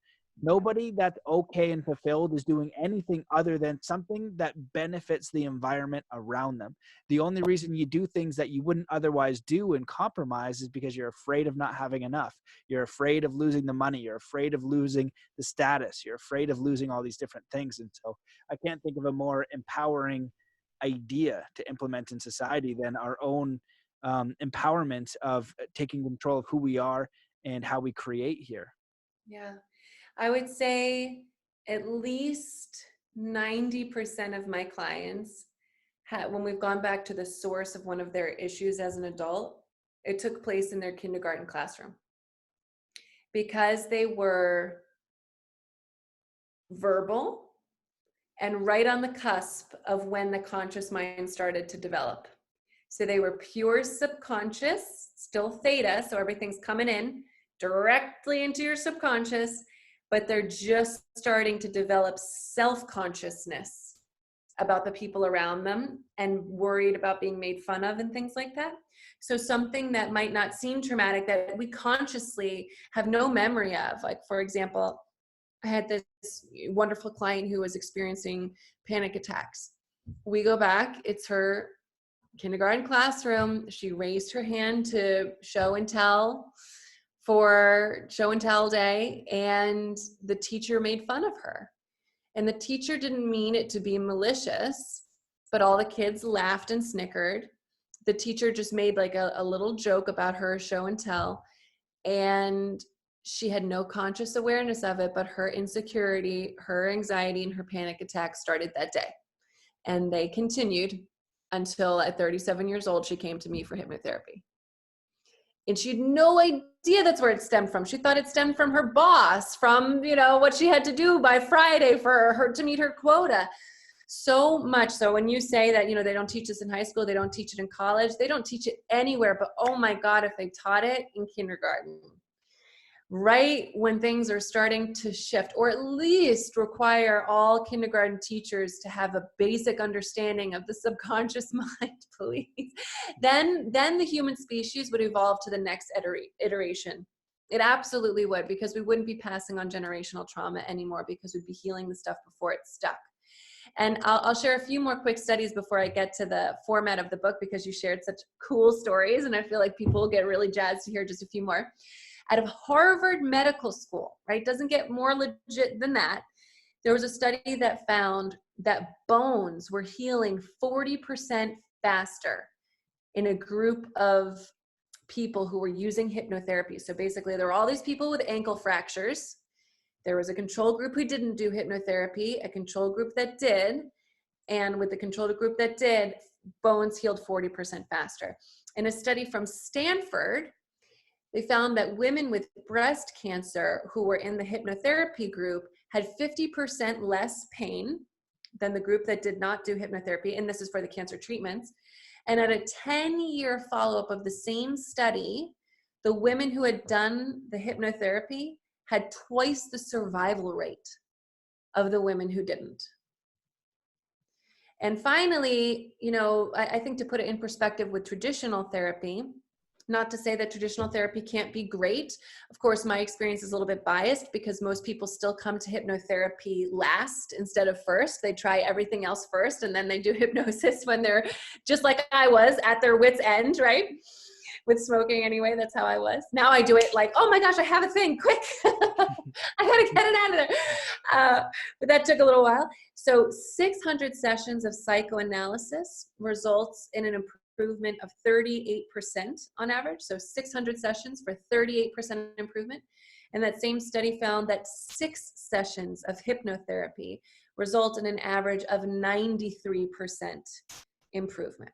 Nobody that's okay and fulfilled is doing anything other than something that benefits the environment around them. The only reason you do things that you wouldn't otherwise do and compromise is because you're afraid of not having enough. You're afraid of losing the money. You're afraid of losing the status. You're afraid of losing all these different things. And so I can't think of a more empowering idea to implement in society than our own empowerment of taking control of who we are and how we create here. Yeah. I would say at least 90% of my clients, when we've gone back to the source of one of their issues as an adult, it took place in their kindergarten classroom. Because they were verbal and right on the cusp of when the conscious mind started to develop. So they were pure subconscious, still theta, so everything's coming in directly into your subconscious, but they're just starting to develop self-consciousness about the people around them and worried about being made fun of and things like that. So something that might not seem traumatic that we consciously have no memory of, like, for example, I had this wonderful client who was experiencing panic attacks. We go back, it's her kindergarten classroom. She raised her hand to show and tell for show and tell day, and the teacher made fun of her. And the teacher didn't mean it to be malicious, but all the kids laughed and snickered. The teacher just made like a little joke about her show and tell, and she had no conscious awareness of it, but her insecurity, her anxiety, and her panic attacks started that day. And they continued until at 37 years old, she came to me for hypnotherapy. And she had no idea that's where it stemmed from. She thought it stemmed from her boss, from, what she had to do by Friday for her to meet her quota. So much so when you say that, they don't teach this in high school, they don't teach it in college, they don't teach it anywhere, but oh my God, if they taught it in kindergarten, right when things are starting to shift, or at least require all kindergarten teachers to have a basic understanding of the subconscious mind, please, then the human species would evolve to the next iteration. It absolutely would, because we wouldn't be passing on generational trauma anymore, because we'd be healing the stuff before it's stuck. And I'll share a few more quick studies before I get to the format of the book, because you shared such cool stories, and I feel like people will get really jazzed to hear just a few more. Out of Harvard Medical School, right? Doesn't get more legit than that. There was a study that found that bones were healing 40% faster in a group of people who were using hypnotherapy. So basically, there were all these people with ankle fractures. There was a control group who didn't do hypnotherapy, a control group that did. And with the control group that did, bones healed 40% faster. In a study from Stanford, they found that women with breast cancer who were in the hypnotherapy group had 50% less pain than the group that did not do hypnotherapy, and this is for the cancer treatments. And at a 10-year follow-up of the same study, the women who had done the hypnotherapy had twice the survival rate of the women who didn't. And finally, I think to put it in perspective with traditional therapy, not to say that traditional therapy can't be great. Of course, my experience is a little bit biased because most people still come to hypnotherapy last instead of first. They try everything else first, and then they do hypnosis when they're just like I was, at their wit's end, right? With smoking anyway, that's how I was. Now I do it like, oh my gosh, I have a thing, quick. I gotta get it out of there. But that took a little while. So 600 sessions of psychoanalysis results in an improvement of 38% on average. So 600 sessions for 38% improvement. And that same study found that 6 sessions of hypnotherapy result in an average of 93% improvement.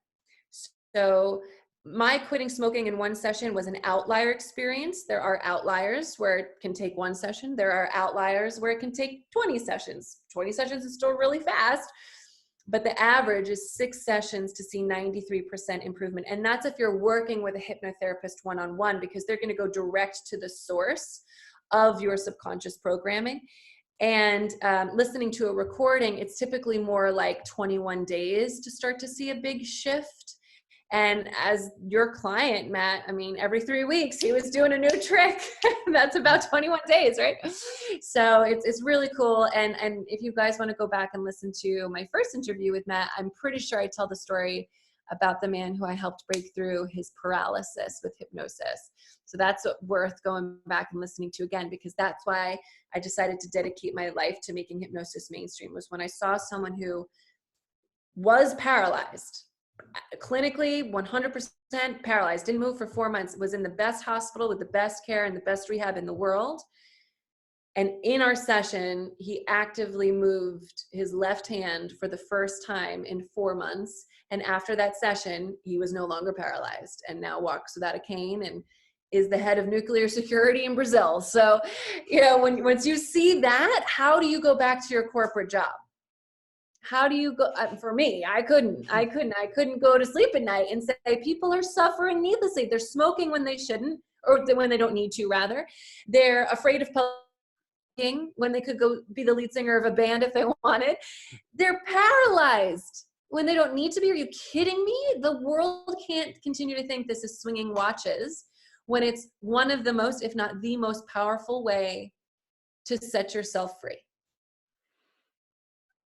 So my quitting smoking in one session was an outlier experience. There are outliers where it can take 1 session. There are outliers where it can take 20 sessions. 20 sessions is still really fast, but the average is 6 sessions to see 93% improvement. And that's if you're working with a hypnotherapist one-on-one, because they're going to go direct to the source of your subconscious programming. And listening to a recording, it's typically more like 21 days to start to see a big shift. And as your client, Matt, I mean, every 3 weeks he was doing a new trick. That's about 21 days, right? So it's really cool. And if you guys want to go back and listen to my first interview with Matt, I'm pretty sure I tell the story about the man who I helped break through his paralysis with hypnosis. So that's worth going back and listening to again, because that's why I decided to dedicate my life to making hypnosis mainstream, was when I saw someone who was paralyzed, clinically 100% paralyzed, didn't move for 4 months, was in the best hospital with the best care and the best rehab in the world. And in our session, he actively moved his left hand for the first time in 4 months. And after that session, he was no longer paralyzed and now walks without a cane and is the head of nuclear security in Brazil. So, you know, once you see that, how do you go back to your corporate job? How do you go? For me, I couldn't go to sleep at night and say people are suffering needlessly. They're smoking when they shouldn't, or when they don't need to, rather. They're afraid of when they could go be the lead singer of a band if they wanted. They're paralyzed when they don't need to be. Are you kidding me? The world can't continue to think this is swinging watches when it's one of the most, if not the most powerful way to set yourself free.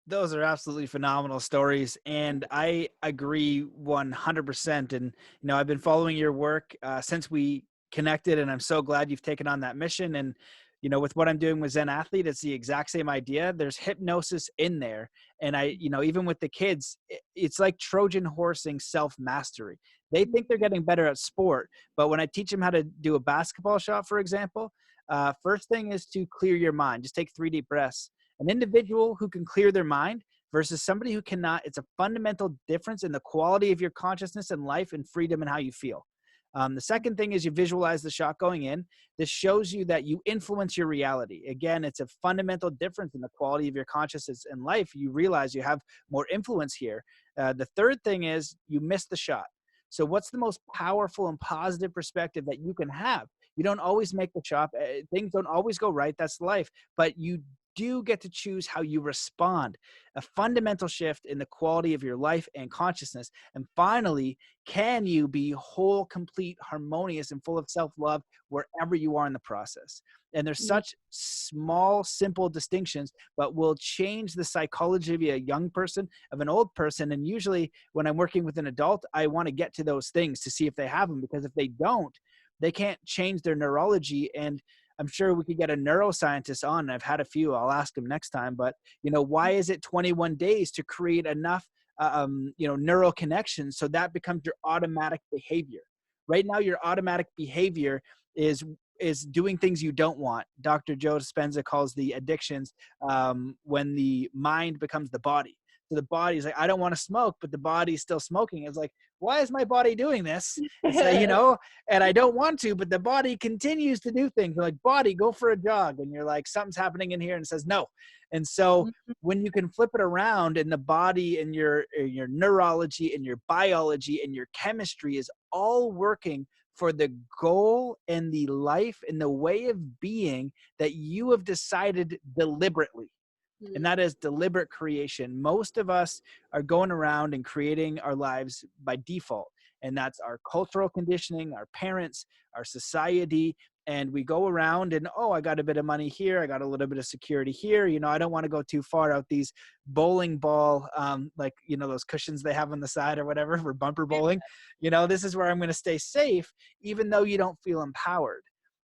Those are absolutely phenomenal stories, and I agree 100%. And I've been following your work since we connected, and I'm so glad you've taken on that mission. And with what I'm doing with Zen Athlete, it's the exact same idea. There's hypnosis in there, and even with the kids, it's like Trojan horsing self-mastery. They think they're getting better at sport, but when I teach them how to do a basketball shot, for example, first thing is to clear your mind. Just take 3 deep breaths. An individual who can clear their mind versus somebody who cannot, it's a fundamental difference in the quality of your consciousness and life and freedom and how you feel. The second thing is you visualize the shot going in. This shows you that you influence your reality. Again, it's a fundamental difference in the quality of your consciousness and life. You realize you have more influence here. The third thing is you miss the shot. So what's the most powerful and positive perspective that you can have? You don't always make the shot. Things don't always go right. That's life. But you do get to choose how you respond. A fundamental shift in the quality of your life and consciousness. And finally, can you be whole, complete, harmonious, and full of self-love wherever you are in the process? And there's such small, simple distinctions, but will change the psychology of a young person, of an old person. And usually when I'm working with an adult, I want to get to those things to see if they have them, because if they don't, they can't change their neurology. And I'm sure we could get a neuroscientist on. I've had a few. I'll ask him next time. But, why is it 21 days to create enough, neural connections so that becomes your automatic behavior? Right now, your automatic behavior is doing things you don't want. Dr. Joe Dispenza calls the addictions when the mind becomes the body. So the body is like, I don't want to smoke, but the body's still smoking. It's like, why is my body doing this? It's like, and I don't want to, but the body continues to do things. Like, body, go for a jog. And you're like, something's happening in here, and it says no. And so when you can flip it around, and the body and your neurology and your biology and your chemistry is all working for the goal and the life and the way of being that you have decided deliberately. And that is deliberate creation. Most of us are going around and creating our lives by default. And that's our cultural conditioning, our parents, our society. And we go around and, I got a bit of money here. I got a little bit of security here. I don't want to go too far out these bowling ball, those cushions they have on the side or whatever for bumper bowling. This is where I'm going to stay safe, even though you don't feel empowered.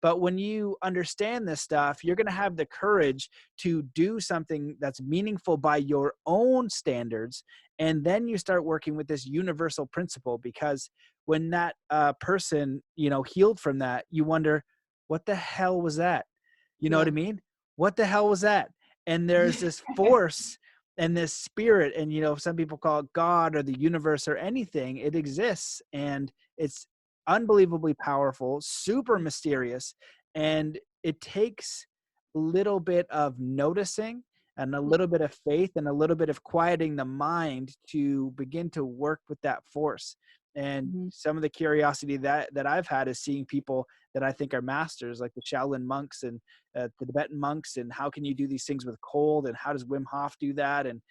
But when you understand this stuff, you're going to have the courage to do something that's meaningful by your own standards. And then you start working with this universal principle, because when that person, healed from that, you wonder, what the hell was that? You know what I mean? What the hell was that? And there's this force and this spirit, and, some people call it God or the universe or anything. It exists, and it's unbelievably powerful, super mysterious, and it takes a little bit of noticing and a little bit of faith and a little bit of quieting the mind to begin to work with that force. And some of the curiosity that I've had is seeing people that I think are masters, like the Shaolin monks and the Tibetan monks, and how can you do these things with cold, and how does Wim Hof do that? And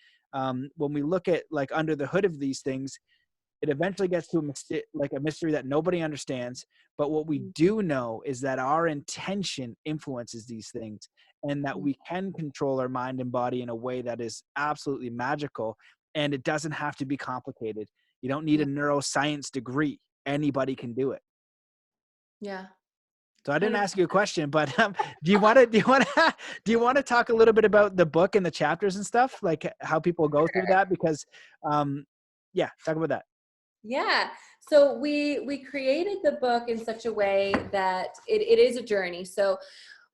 when we look at like under the hood of these things, It eventually gets to like a mystery that nobody understands. But what we do know is that our intention influences these things, and that we can control our mind and body in a way that is absolutely magical. And it doesn't have to be complicated. You don't need a neuroscience degree. Anybody can do it. Yeah. So I didn't ask you a question, but do you want to talk a little bit about the book and the chapters and stuff, like how people go through that? Because, yeah, talk about that. Yeah. So we created the book in such a way that it is a journey. So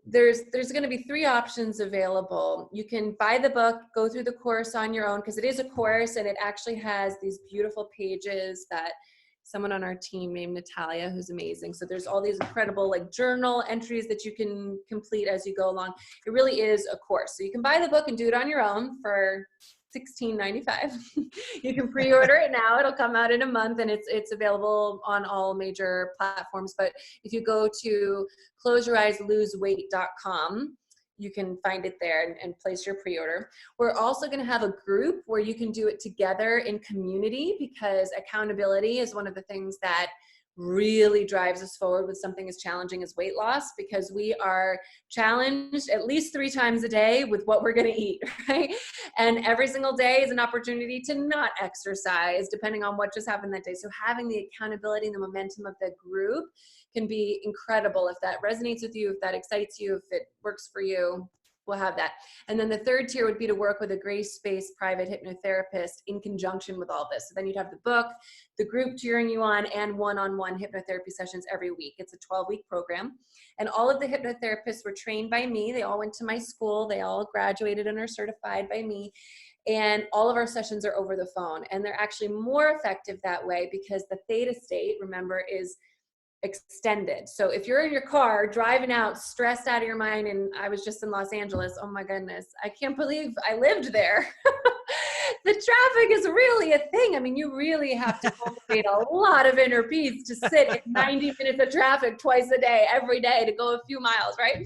there's going to be 3 options available. You can buy the book, go through the course on your own, because it is a course, and it actually has these beautiful pages that someone on our team named Natalia, who's amazing. So there's all these incredible like journal entries that you can complete as you go along. It really is a course. So you can buy the book and do it on your own for $16.95. You can pre-order it now. It'll come out in a month, and it's available on all major platforms. But if you go to closeyoureyes.loseweight.com, you can find it there and place your pre-order. We're also going to have a group where you can do it together in community, because accountability is one of the things that really drives us forward with something as challenging as weight loss, because we are challenged at least 3 times a day with what we're going to eat, right? And every single day is an opportunity to not exercise depending on what just happened that day. So having the accountability and the momentum of the group can be incredible. If that resonates with you, if that excites you, if it works for you, we'll have that. And then the 3rd tier would be to work with a grace-based private hypnotherapist in conjunction with all this. So then you'd have the book, the group cheering you on, and one-on-one hypnotherapy sessions every week. It's a 12-week program. And all of the hypnotherapists were trained by me. They all went to my school. They all graduated and are certified by me. And all of our sessions are over the phone. And they're actually more effective that way, because the theta state, remember, is extended. So if you're in your car driving out, stressed out of your mind, and I was just in Los Angeles, oh my goodness, I can't believe I lived there. The traffic is really a thing. I mean, you really have to cultivate a lot of inner peace to sit in 90 minutes of traffic twice a day, every day, to go a few miles, right?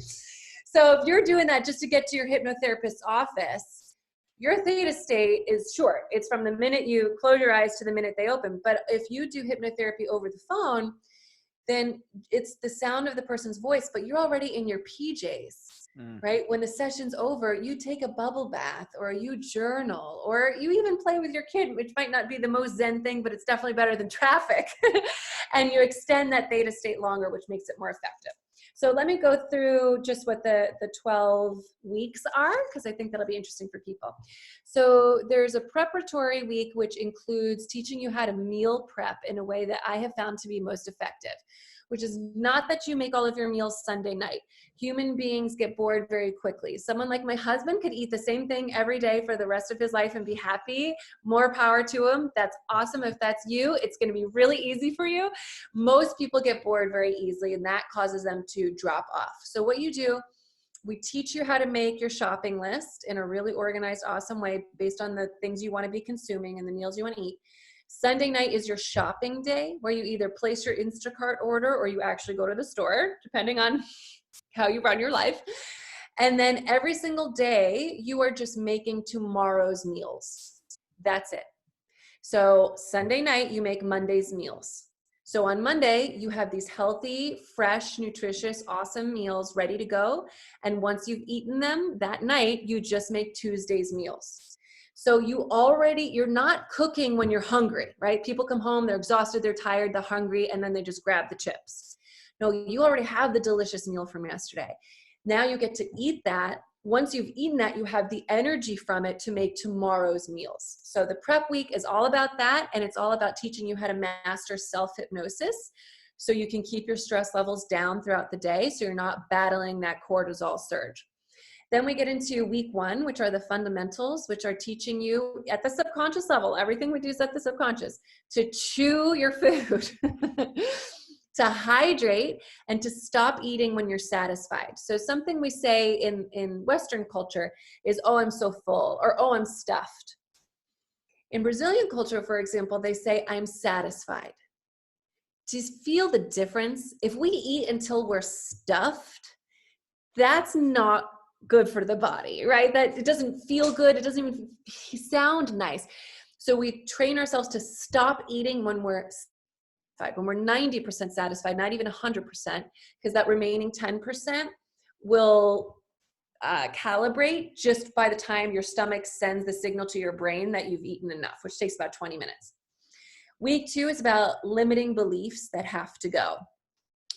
So if you're doing that just to get to your hypnotherapist's office, your theta state is short. It's from the minute you close your eyes to the minute they open. But if you do hypnotherapy over the phone, then it's the sound of the person's voice, but you're already in your PJs, right? When the session's over, you take a bubble bath, or you journal, or you even play with your kid, which might not be the most Zen thing, but it's definitely better than traffic. And you extend that theta state longer, which makes it more effective. So let me go through just what the 12 weeks are, because I think that'll be interesting for people. So there's a preparatory week, which includes teaching you how to meal prep in a way that I have found to be most effective, which is not that you make all of your meals Sunday night. Human beings get bored very quickly. Someone like my husband could eat the same thing every day for the rest of his life and be happy. More power to him. That's awesome. If that's you, it's going to be really easy for you. Most people get bored very easily, and that causes them to drop off. So what you do, we teach you how to make your shopping list in a really organized, awesome way based on the things you want to be consuming and the meals you want to eat. Sunday night is your shopping day, where you either place your Instacart order or you actually go to the store, depending on how you run your life. And then every single day, you are just making tomorrow's meals. That's it. So Sunday night, you make Monday's meals. So on Monday, you have these healthy, fresh, nutritious, awesome meals ready to go. And once you've eaten them that night, you just make Tuesday's meals. So you're not cooking when you're hungry, right? People come home, they're exhausted, they're tired, they're hungry, and then they just grab the chips. No, you already have the delicious meal from yesterday. Now you get to eat that. Once you've eaten that, you have the energy from it to make tomorrow's meals. So the prep week is all about that, and it's all about teaching you how to master self-hypnosis so you can keep your stress levels down throughout the day so you're not battling that cortisol surge. Then we get into week 1, which are the fundamentals, which are teaching you at the subconscious level, everything we do is at the subconscious, to chew your food, to hydrate, and to stop eating when you're satisfied. So something we say in Western culture is, oh, I'm so full, or oh, I'm stuffed. In Brazilian culture, for example, they say, I'm satisfied. Do you feel the difference? If we eat until we're stuffed, that's not good for the body, right? That it doesn't feel good. It doesn't even sound nice. So we train ourselves to stop eating when we're satisfied, when we're 90% satisfied, not even 100%, because that remaining 10% will calibrate just by the time your stomach sends the signal to your brain that you've eaten enough, which takes about 20 minutes. Week 2 is about limiting beliefs that have to go.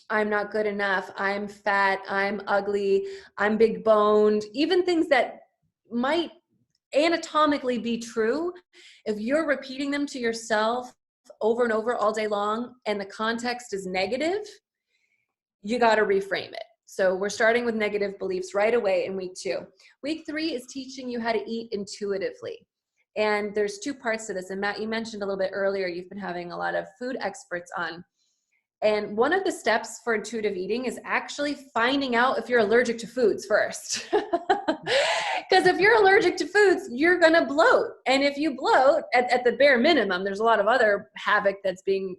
I'm not good enough. I'm fat. I'm ugly. I'm big boned. Even things that might anatomically be true, if you're repeating them to yourself over and over all day long and the context is negative, you got to reframe it. So we're starting with negative beliefs right away in week 2. Week 3 is teaching you how to eat intuitively. And there's 2 parts to this. And Matt, you mentioned a little bit earlier, you've been having a lot of food experts on. And one of the steps for intuitive eating is actually finding out if you're allergic to foods first. Because if you're allergic to foods, you're going to bloat. And if you bloat, at the bare minimum, there's a lot of other havoc that's being,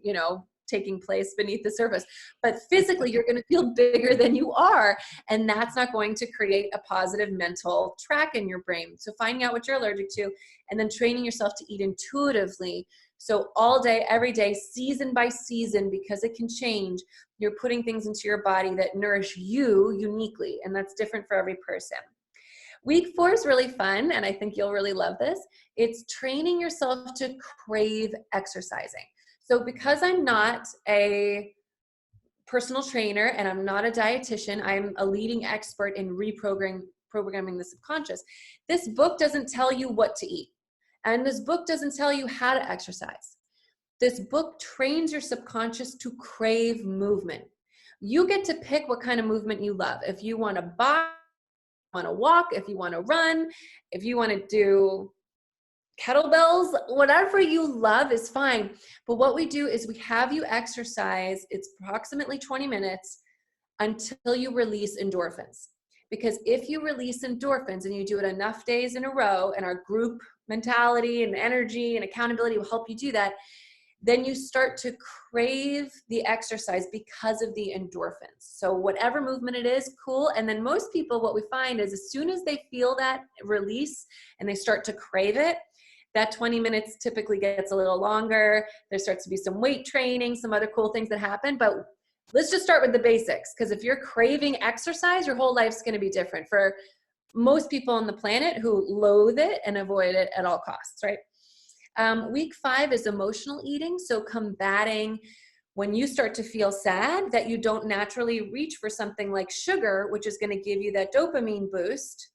taking place beneath the surface. But physically, you're going to feel bigger than you are. And that's not going to create a positive mental track in your brain. So finding out what you're allergic to and then training yourself to eat intuitively. So all day, every day, season by season, because it can change, you're putting things into your body that nourish you uniquely. And that's different for every person. Week 4 is really fun, and I think you'll really love this. It's training yourself to crave exercising. So because I'm not a personal trainer and I'm not a dietitian, I'm a leading expert in reprogramming the subconscious. This book doesn't tell you what to eat. And this book doesn't tell you how to exercise. This book trains your subconscious to crave movement. You get to pick what kind of movement you love. If you want to box, want to walk, if you want to run, if you want to do kettlebells, whatever you love is fine. But what we do is we have you exercise. It's approximately 20 minutes until you release endorphins. Because if you release endorphins and you do it enough days in a row, and our group mentality and energy and accountability will help you do that, then you start to crave the exercise because of the endorphins. So whatever movement it is, cool. And then most people, what we find is as soon as they feel that release and they start to crave it, that 20 minutes typically gets a little longer. There starts to be some weight training, some other cool things that happen. But let's just start with the basics, because if you're craving exercise, your whole life's going to be different for most people on the planet who loathe it and avoid it at all costs, right? Week 5 is emotional eating. So combating when you start to feel sad that you don't naturally reach for something like sugar, which is going to give you that dopamine boost,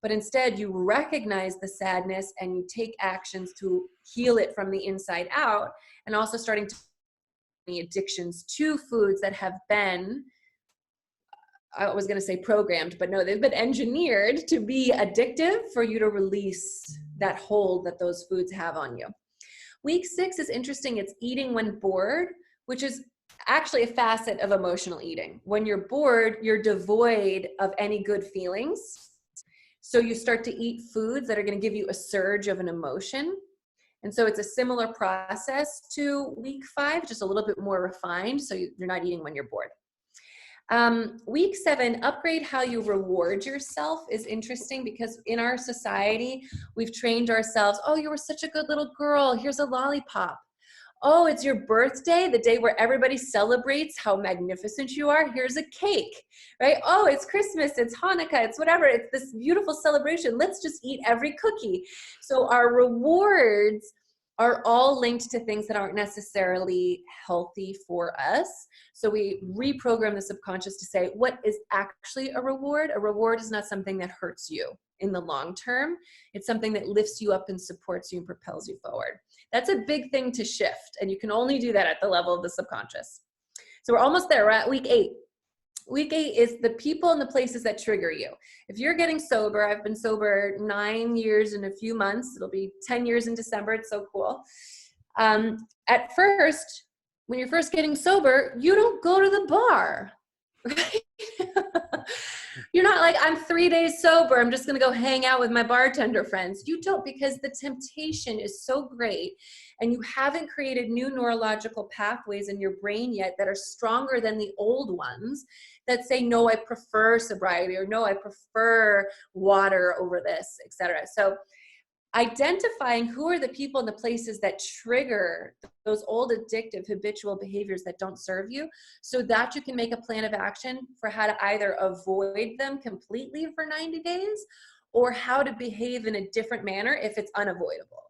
but instead you recognize the sadness and you take actions to heal it from the inside out, and also starting to addictions to foods that have been, I was going to say programmed, but no, they've been engineered to be addictive for you to release that hold that those foods have on you. Week 6 is interesting. It's eating when bored, which is actually a facet of emotional eating. When you're bored, you're devoid of any good feelings. So you start to eat foods that are going to give you a surge of an emotion. And so it's a similar process to week 5, just a little bit more refined. So you're not eating when you're bored. Week 7, upgrade how you reward yourself is interesting, because in our society, we've trained ourselves, oh, you were such a good little girl. Here's a lollipop. Oh, it's your birthday, the day where everybody celebrates how magnificent you are. Here's a cake, right? Oh, it's Christmas, it's Hanukkah, it's whatever. It's this beautiful celebration. Let's just eat every cookie. So our rewards are all linked to things that aren't necessarily healthy for us. So we reprogram the subconscious to say, what is actually a reward? A reward is not something that hurts you in the long term. It's something that lifts you up and supports you and propels you forward. That's a big thing to shift, and you can only do that at the level of the subconscious. So we're almost there. We're at week 8. Week 8 is the people and the places that trigger you. If you're getting sober, I've been sober 9 years and a few months. It'll be 10 years in December. It's so cool. At first, when you're first getting sober, you don't go to the bar, right? You're not like, I'm 3 days sober, I'm just going to go hang out with my bartender friends. You don't, because the temptation is so great, and you haven't created new neurological pathways in your brain yet that are stronger than the old ones that say, no, I prefer sobriety, or no, I prefer water over this, etc. So identifying who are the people and the places that trigger those old addictive habitual behaviors that don't serve you, so that you can make a plan of action for how to either avoid them completely for 90 days or how to behave in a different manner if it's unavoidable.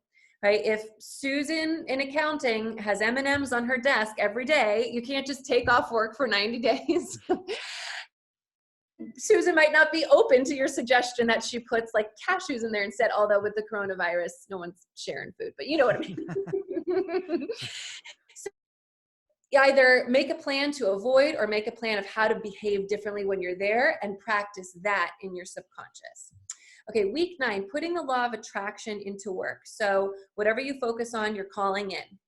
Right? If Susan in accounting has M&Ms on her desk every day, you can't just take off work for 90 days. Susan might not be open to your suggestion that she puts like cashews in there instead, although with the coronavirus, no one's sharing food, but you know what I mean. So you either make a plan to avoid or make a plan of how to behave differently when you're there and practice that in your subconscious. Okay, week 9, putting the law of attraction into work. So whatever you focus on, you're calling in.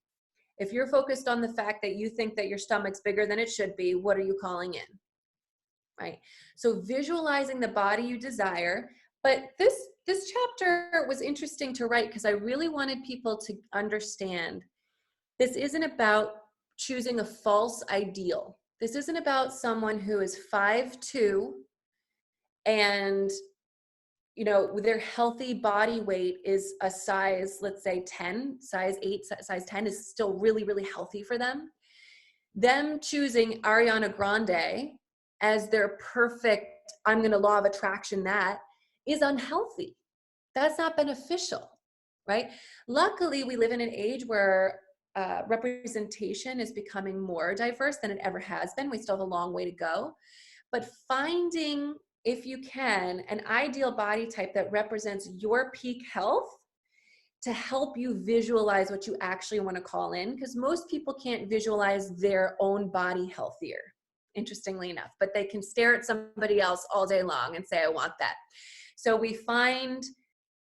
If you're focused on the fact that you think that your stomach's bigger than it should be, what are you calling in? Right? So visualizing the body you desire. But this chapter was interesting to write because I really wanted people to understand this isn't about choosing a false ideal. This isn't about someone who is 5'2" and their healthy body weight is a size, let's say 10, size 8, size 10 is still really, really healthy for them. Them choosing Ariana Grande as their perfect, I'm going to law of attraction, that is unhealthy. That's not beneficial, right? Luckily, we live in an age where representation is becoming more diverse than it ever has been. We still have a long way to go. But finding, if you can, an ideal body type that represents your peak health to help you visualize what you actually want to call in, because most people can't visualize their own body healthier, interestingly enough, but they can stare at somebody else all day long and say, I want that. So we find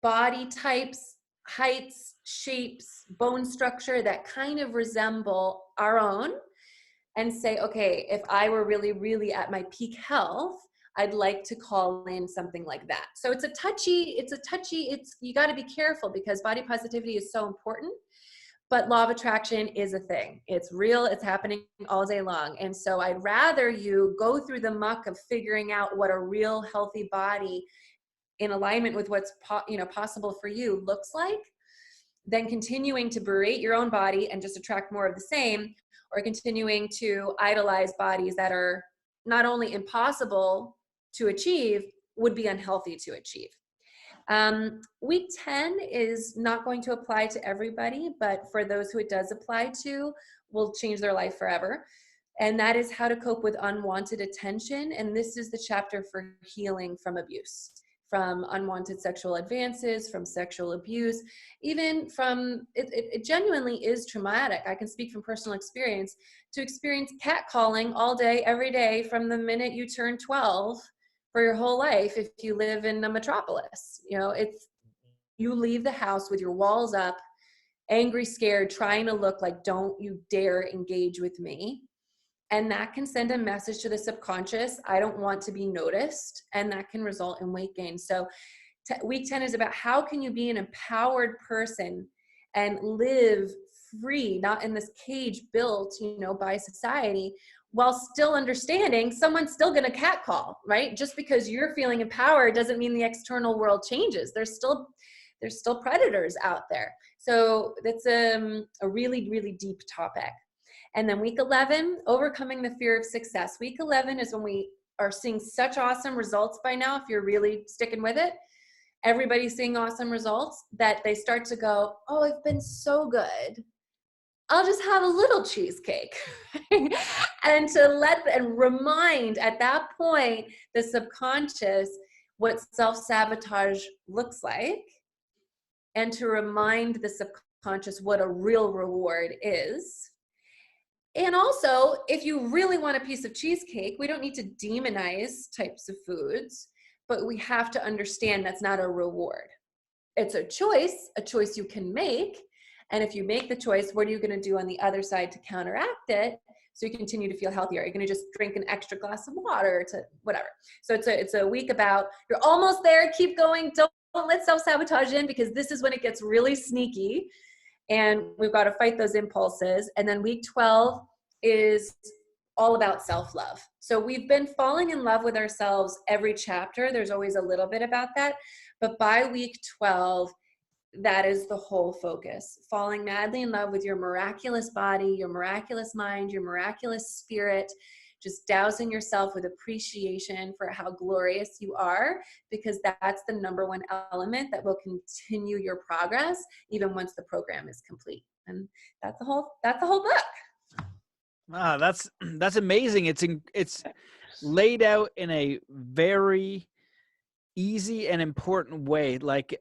body types, heights, shapes, bone structure that kind of resemble our own and say, okay, if I were really, really at my peak health, I'd like to call in something like that. So it's you got to be careful because body positivity is so important, but law of attraction is a thing. It's real. It's happening all day long. And so I'd rather you go through the muck of figuring out what a real healthy body in alignment with what's possible for you looks like than continuing to berate your own body and just attract more of the same, or continuing to idolize bodies that are not only impossible to achieve, would be unhealthy to achieve. Week 10 is not going to apply to everybody, but for those who it does apply to, will change their life forever. And that is how to cope with unwanted attention. And this is the chapter for healing from abuse, from unwanted sexual advances, from sexual abuse, even from, it genuinely is traumatic. I can speak from personal experience to experience catcalling all day, every day, from the minute you turn 12 for your whole life. If you live in a metropolis, you leave the house with your walls up, angry, scared, trying to look like, don't you dare engage with me. And that can send a message to the subconscious, I don't want to be noticed. And that can result in weight gain. So week 10 is about how can you be an empowered person and live free, not in this cage built, by society, while still understanding someone's still going to catcall, right? Just because you're feeling empowered doesn't mean the external world changes. There's still predators out there. So that's a really, really deep topic. And then week 11, overcoming the fear of success. Week 11 is when we are seeing such awesome results by now, if you're really sticking with it. Everybody's seeing awesome results that they start to go, oh, I've been so good. I'll just have a little cheesecake. and remind at that point the subconscious what self-sabotage looks like, and to remind the subconscious what a real reward is. And also, if you really want a piece of cheesecake, we don't need to demonize types of foods, but we have to understand that's not a reward. It's a choice you can make. And if you make the choice, what are you going to do on the other side to counteract it so you continue to feel healthier? Are you going to just drink an extra glass of water to whatever? So it's a week about, you're almost there, keep going, don't let self-sabotage in, because this is when it gets really sneaky. And we've got to fight those impulses. And then week 12 is all about self-love. So we've been falling in love with ourselves every chapter. There's always a little bit about that. But by week 12, that is the whole focus. Falling madly in love with your miraculous body, your miraculous mind, your miraculous spirit, just dousing yourself with appreciation for how glorious you are, because that's the number one element that will continue your progress even once the program is complete. And that's the whole book. Ah, that's amazing. It's laid out in a very easy and important way. Like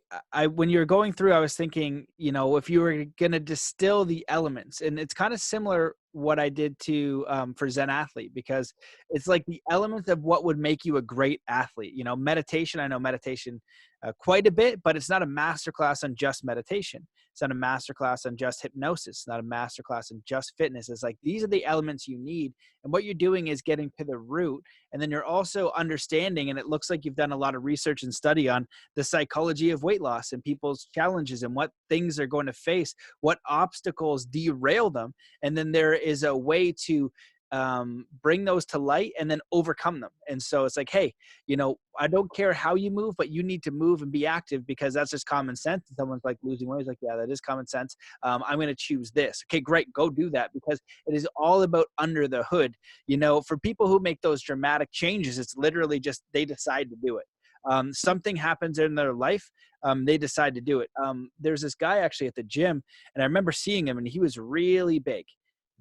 when you're going through, I was thinking, if you were going to distill the elements, and it's kind of similar what I did to for Zen Athlete, because it's like the elements of what would make you a great athlete. Meditation, I know meditation quite a bit, but it's not a masterclass on just meditation. It's not a masterclass on just hypnosis. It's not a masterclass on just fitness. It's like, these are the elements you need. And what you're doing is getting to the root. And then you're also understanding, and it looks like you've done a lot of research and study on the psychology of weight loss and people's challenges and what things they're going to face, what obstacles derail them. And then there is a way to bring those to light and then overcome them. And so it's like, hey, I don't care how you move, but you need to move and be active, because that's just common sense. And someone's like, losing weight is like, yeah, that is common sense. I'm going to choose this. Okay, great. Go do that, because it is all about under the hood. For people who make those dramatic changes, it's literally just, they decide to do it. Something happens in their life. They decide to do it. There's this guy actually at the gym, and I remember seeing him, and he was really big.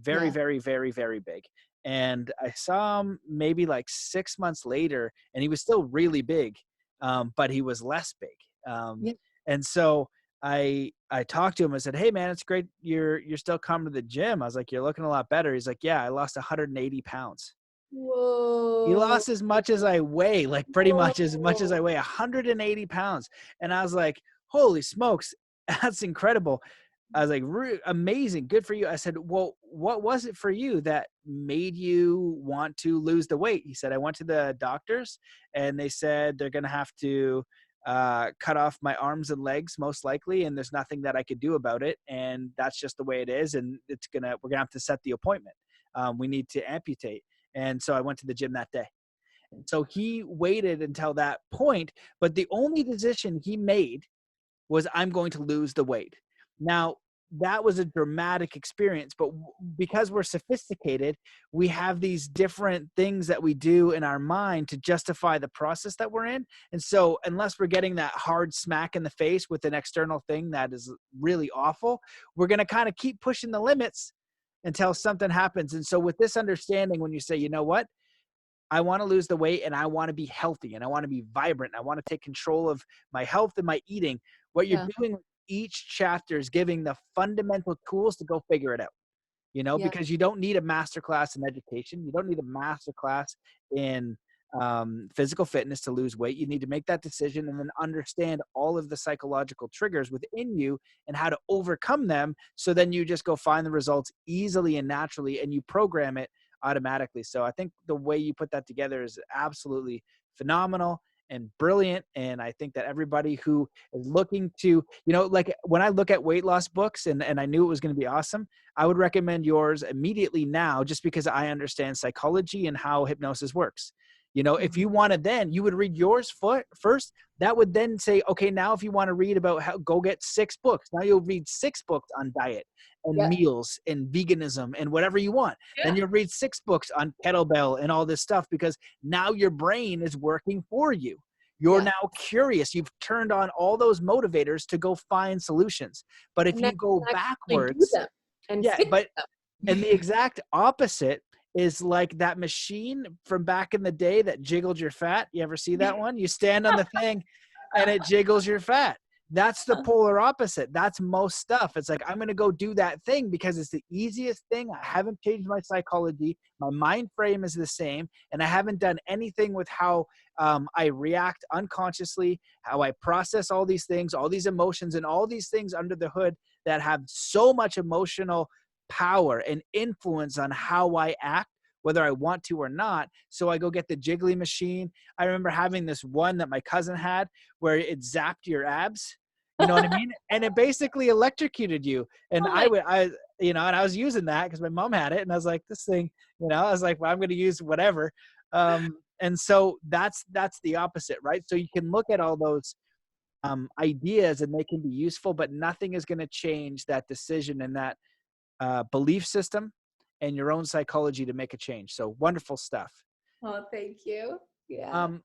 Very, Yeah. very, very, very big. And I saw him maybe like 6 months later, and he was still really big, but he was less big. Yeah. And so I talked to him. I said, hey man, it's great you're still coming to the gym. I was like, you're looking a lot better. He's like, yeah, I lost 180 pounds. He Whoa. lost as much as I weigh, like pretty much as much as Whoa. I weigh, 180 pounds. And I was like, holy smokes, that's incredible. I was like, amazing. Good for you. I said, well, what was it for you that made you want to lose the weight? He said, I went to the doctors and they said they're going to have to cut off my arms and legs most likely. And there's nothing that I could do about it. And that's just the way it is. And we're going to have to set the appointment. We need to amputate. And so I went to the gym that day. And so he waited until that point, but the only decision he made was, I'm going to lose the weight. Now, that was a dramatic experience, but because we're sophisticated, we have these different things that we do in our mind to justify the process that we're in. And so unless we're getting that hard smack in the face with an external thing that is really awful, we're going to kind of keep pushing the limits until something happens. And so with this understanding, when you say, you know what, I want to lose the weight and I want to be healthy and I want to be vibrant, and I want to take control of my health and my eating, what you're Yeah. doing with each chapter is giving the fundamental tools to go figure it out. Yeah. Because you don't need a masterclass in education. You don't need a masterclass in physical fitness to lose weight. You need to make that decision and then understand all of the psychological triggers within you and how to overcome them. So then you just go find the results easily and naturally, and you program it automatically. So I think the way you put that together is absolutely phenomenal and brilliant. And I think that everybody who is looking to, like when I look at weight loss books and I knew it was going to be awesome, I would recommend yours immediately now, just because I understand psychology and how hypnosis works. If you wanted, then you would read yours first. That would then say, okay, now if you want to read about how, go get 6 books. Now you'll read 6 books on diet and Yeah. meals and veganism and whatever you want. Yeah. Then you'll read 6 books on kettlebell and all this stuff, because now your brain is working for you. You're Yeah. now curious. You've turned on all those motivators to go find solutions. But if And now you go you can actually do backwards, them and yeah, fix but them. and the exact opposite is like that machine from back in the day that jiggled your fat. You ever see that one? You stand on the thing and it jiggles your fat. That's the polar opposite. That's most stuff. It's like, I'm going to go do that thing because it's the easiest thing. I haven't changed my psychology. My mind frame is the same. And I haven't done anything with how I react unconsciously, how I process all these things, all these emotions, and all these things under the hood that have so much emotional power and influence on how I act, whether I want to or not. So I go get the jiggly machine. I remember having this one that my cousin had where it zapped your abs. You know what I mean? And it basically electrocuted you. And Oh my, and I was using that because my mom had it. And I was like, this thing, I was like, well, I'm going to use whatever. And so that's the opposite, right? So you can look at all those ideas, and they can be useful, but nothing is going to change that decision and that belief system and your own psychology to make a change. So wonderful stuff. Oh, thank you. Yeah. Um,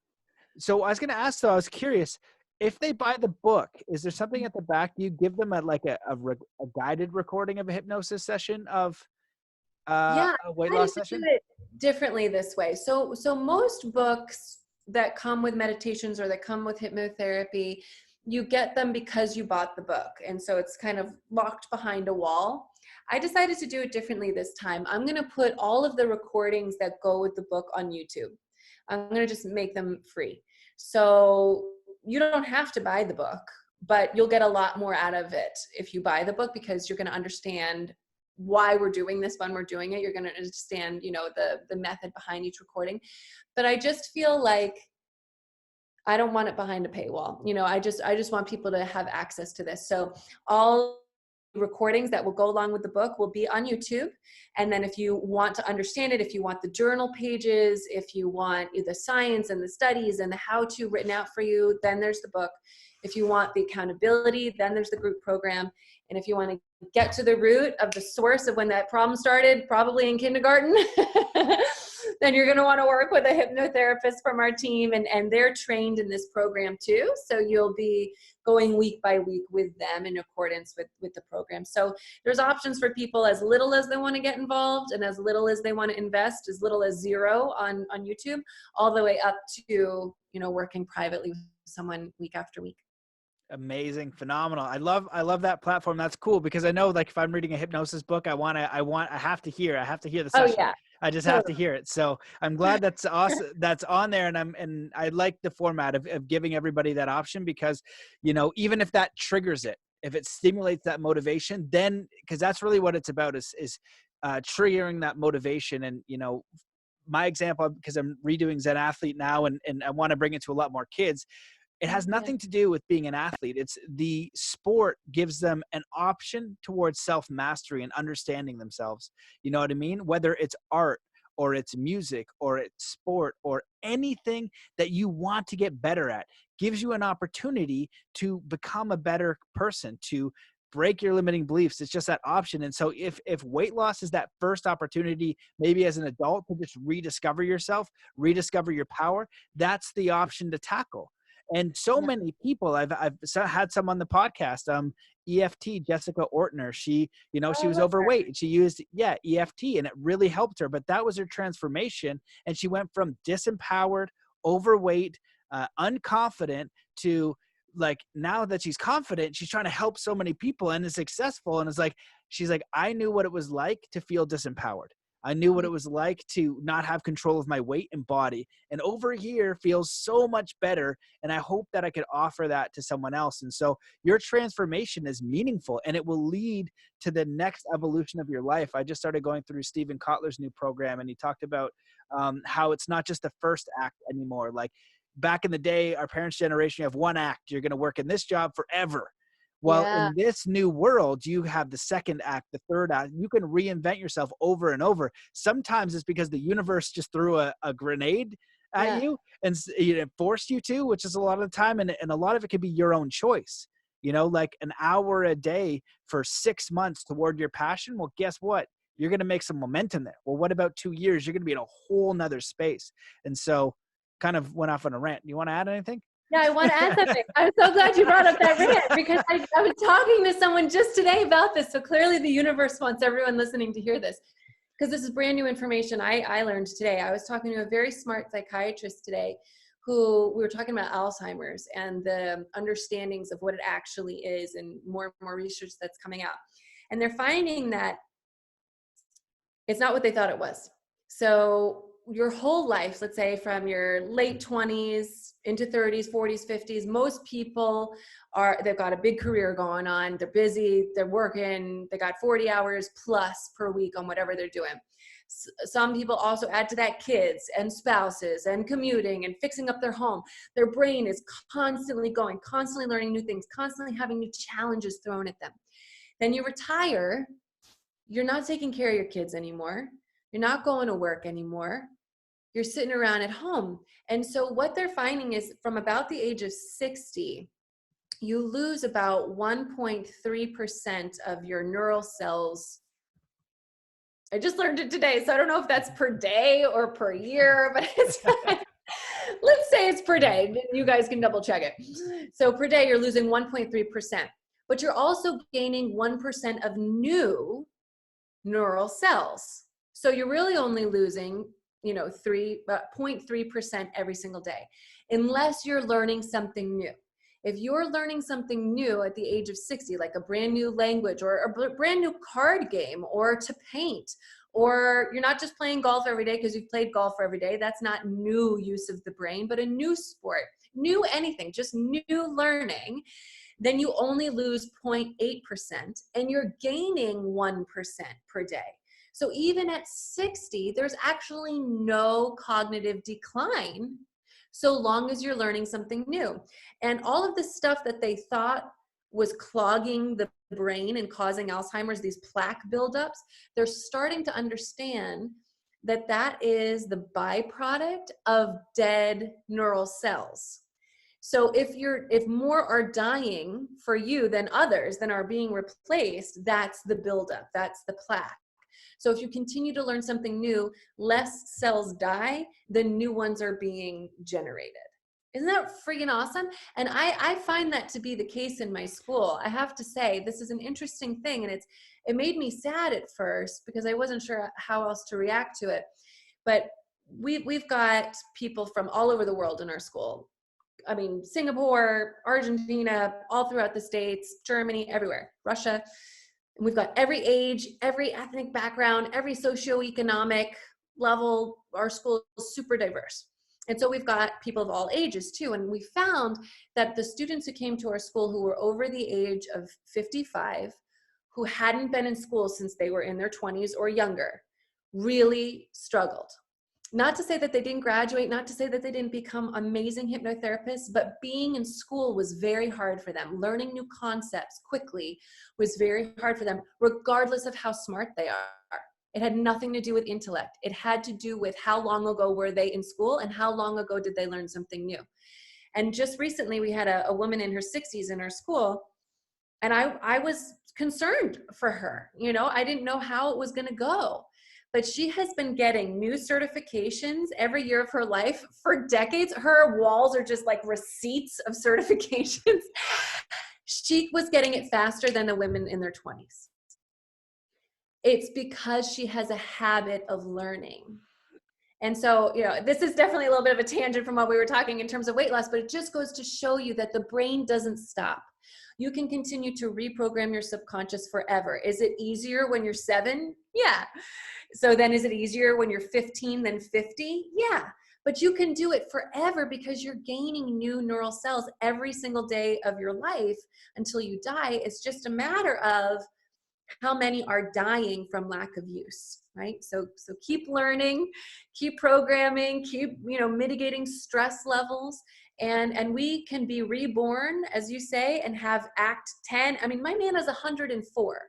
so I was going to ask, though, I was curious, if they buy the book, is there something at the back? Do you give them a guided recording of a hypnosis session of Yeah, a weight I decided loss to do session? it differently this way. So most books that come with meditations or that come with hypnotherapy, you get them because you bought the book. And so it's kind of locked behind a wall. I decided to do it differently this time. I'm going to put all of the recordings that go with the book on YouTube. I'm going to just make them free. So you don't have to buy the book, but you'll get a lot more out of it if you buy the book, because you're going to understand why we're doing this when we're doing it. You're going to understand, the method behind each recording. But I just feel like I don't want it behind a paywall. I just want people to have access to this. So all recordings that will go along with the book will be on YouTube. And then if you want to understand it, if you want the journal pages, if you want the science and the studies and the how-to written out for you, then there's the book. If you want the accountability, then there's the group program. And if you want to get to the root of the source of when that problem started, probably in kindergarten, then you're going to want to work with a hypnotherapist from our team. And they're trained in this program too. So you'll be going week by week with them in accordance with the program. So there's options for people as little as they want to get involved and as little as they want to invest, as little as $0 on YouTube, all the way up to, working privately with someone week after week. Amazing, phenomenal. I love that platform. That's cool, because I know, like, if I'm reading a hypnosis book, I have to hear the Oh session. yeah. I just have to hear it. So I'm glad that's awesome. That's on there. And I like the format of giving everybody that option, because, even if that triggers it, if it stimulates that motivation, then, because that's really what it's about, is triggering that motivation. And, my example, because I'm redoing Zen Athlete now, and I want to bring it to a lot more kids. It has nothing to do with being an athlete. It's the sport gives them an option towards self-mastery and understanding themselves. You know what I mean? Whether it's art or it's music or it's sport or anything that you want to get better at, gives you an opportunity to become a better person, to break your limiting beliefs. It's just that option. And so if weight loss is that first opportunity, maybe as an adult, to just rediscover yourself, rediscover your power, that's the option to tackle. And so many people, I've had some on the podcast, EFT, Jessica Ortner, she was overweight and she used EFT, and it really helped her. But that was her transformation. And she went from disempowered, overweight, unconfident to, like, now that she's confident, she's trying to help so many people and is successful. And she's like, I knew what it was like to feel disempowered. I knew what it was like to not have control of my weight and body. And over here feels so much better. And I hope that I could offer that to someone else. And so your transformation is meaningful, and it will lead to the next evolution of your life. I just started going through Stephen Kotler's new program, and he talked about how it's not just the first act anymore. Like, back in the day, our parents' generation, you have one act. You're going to work in this job forever. Well, Yeah. in this new world, you have the second act, the third act. You can reinvent yourself over and over. Sometimes it's because the universe just threw a grenade at you and it forced you to, which is a lot of the time. And a lot of it can be your own choice, like an hour a day for 6 months toward your passion. Well, guess what? You're going to make some momentum there. Well, what about 2 years? You're going to be in a whole nother space. And so, kind of went off on a rant. You want to add anything? Yeah, I want to add something. I'm so glad you brought up that rant, because I was talking to someone just today about this. So clearly the universe wants everyone listening to hear this, because this is brand new information I learned today. I was talking to a very smart psychiatrist today, who we were talking about Alzheimer's and the understandings of what it actually is, and more and more research that's coming out. And they're finding that it's not what they thought it was. So your whole life, let's say from your late 20s into 30s, 40s, 50s, most people they've got a big career going on. They're busy, they're working, they got 40 hours plus per week on whatever they're doing. Some people also add to that kids and spouses and commuting and fixing up their home. Their brain is constantly going, constantly learning new things, constantly having new challenges thrown at them. Then you retire, you're not taking care of your kids anymore. You're not going to work anymore. You're sitting around at home. And so what they're finding is, from about the age of 60, you lose about 1.3% of your neural cells. I just learned it today, so I don't know if that's per day or per year, but it's let's say it's per day. You guys can double check it. So per day, you're losing 1.3%, but you're also gaining 1% of new neural cells. So you're really only losing, 0.3% every single day, unless you're learning something new. If you're learning something new at the age of 60, like a brand new language or a brand new card game or to paint, or you're not just playing golf every day because you've played golf every day, that's not new use of the brain, but a new sport, new anything, just new learning, then you only lose 0.8% and you're gaining 1% per day. So even at 60, there's actually no cognitive decline so long as you're learning something new. And all of the stuff that they thought was clogging the brain and causing Alzheimer's, these plaque buildups, they're starting to understand that that is the byproduct of dead neural cells. So if more are dying for you than others, than are being replaced, that's the buildup, that's the plaque. So if you continue to learn something new, less cells die, then new ones are being generated. Isn't that freaking awesome? And I find that to be the case in my school. I have to say, this is an interesting thing, and it made me sad at first because I wasn't sure how else to react to it. But we've got people from all over the world in our school. I mean, Singapore, Argentina, all throughout the States, Germany, everywhere, Russia. And we've got every age, every ethnic background, every socioeconomic level. Our school is super diverse. And so we've got people of all ages too. And we found that the students who came to our school who were over the age of 55, who hadn't been in school since they were in their 20s or younger, really struggled. Not to say that they didn't graduate, not to say that they didn't become amazing hypnotherapists, but being in school was very hard for them. Learning new concepts quickly was very hard for them, regardless of how smart they are. It had nothing to do with intellect. It had to do with how long ago were they in school and how long ago did they learn something new. And just recently we had a woman in her 60s in our school, and I was concerned for her. I didn't know how it was going to go. But she has been getting new certifications every year of her life for decades. Her walls are just like receipts of certifications. She was getting it faster than the women in their 20s. It's because she has a habit of learning. And so, this is definitely a little bit of a tangent from what we were talking in terms of weight loss, but it just goes to show you that the brain doesn't stop. You can continue to reprogram your subconscious forever. Is it easier when you're 7? Yeah. So then is it easier when you're 15 than 50? Yeah. But you can do it forever because you're gaining new neural cells every single day of your life until you die. It's just a matter of how many are dying from lack of use, right? So keep learning, keep programming, keep, mitigating stress levels. And we can be reborn, as you say, and have Act 10. I mean, my Nana's 104.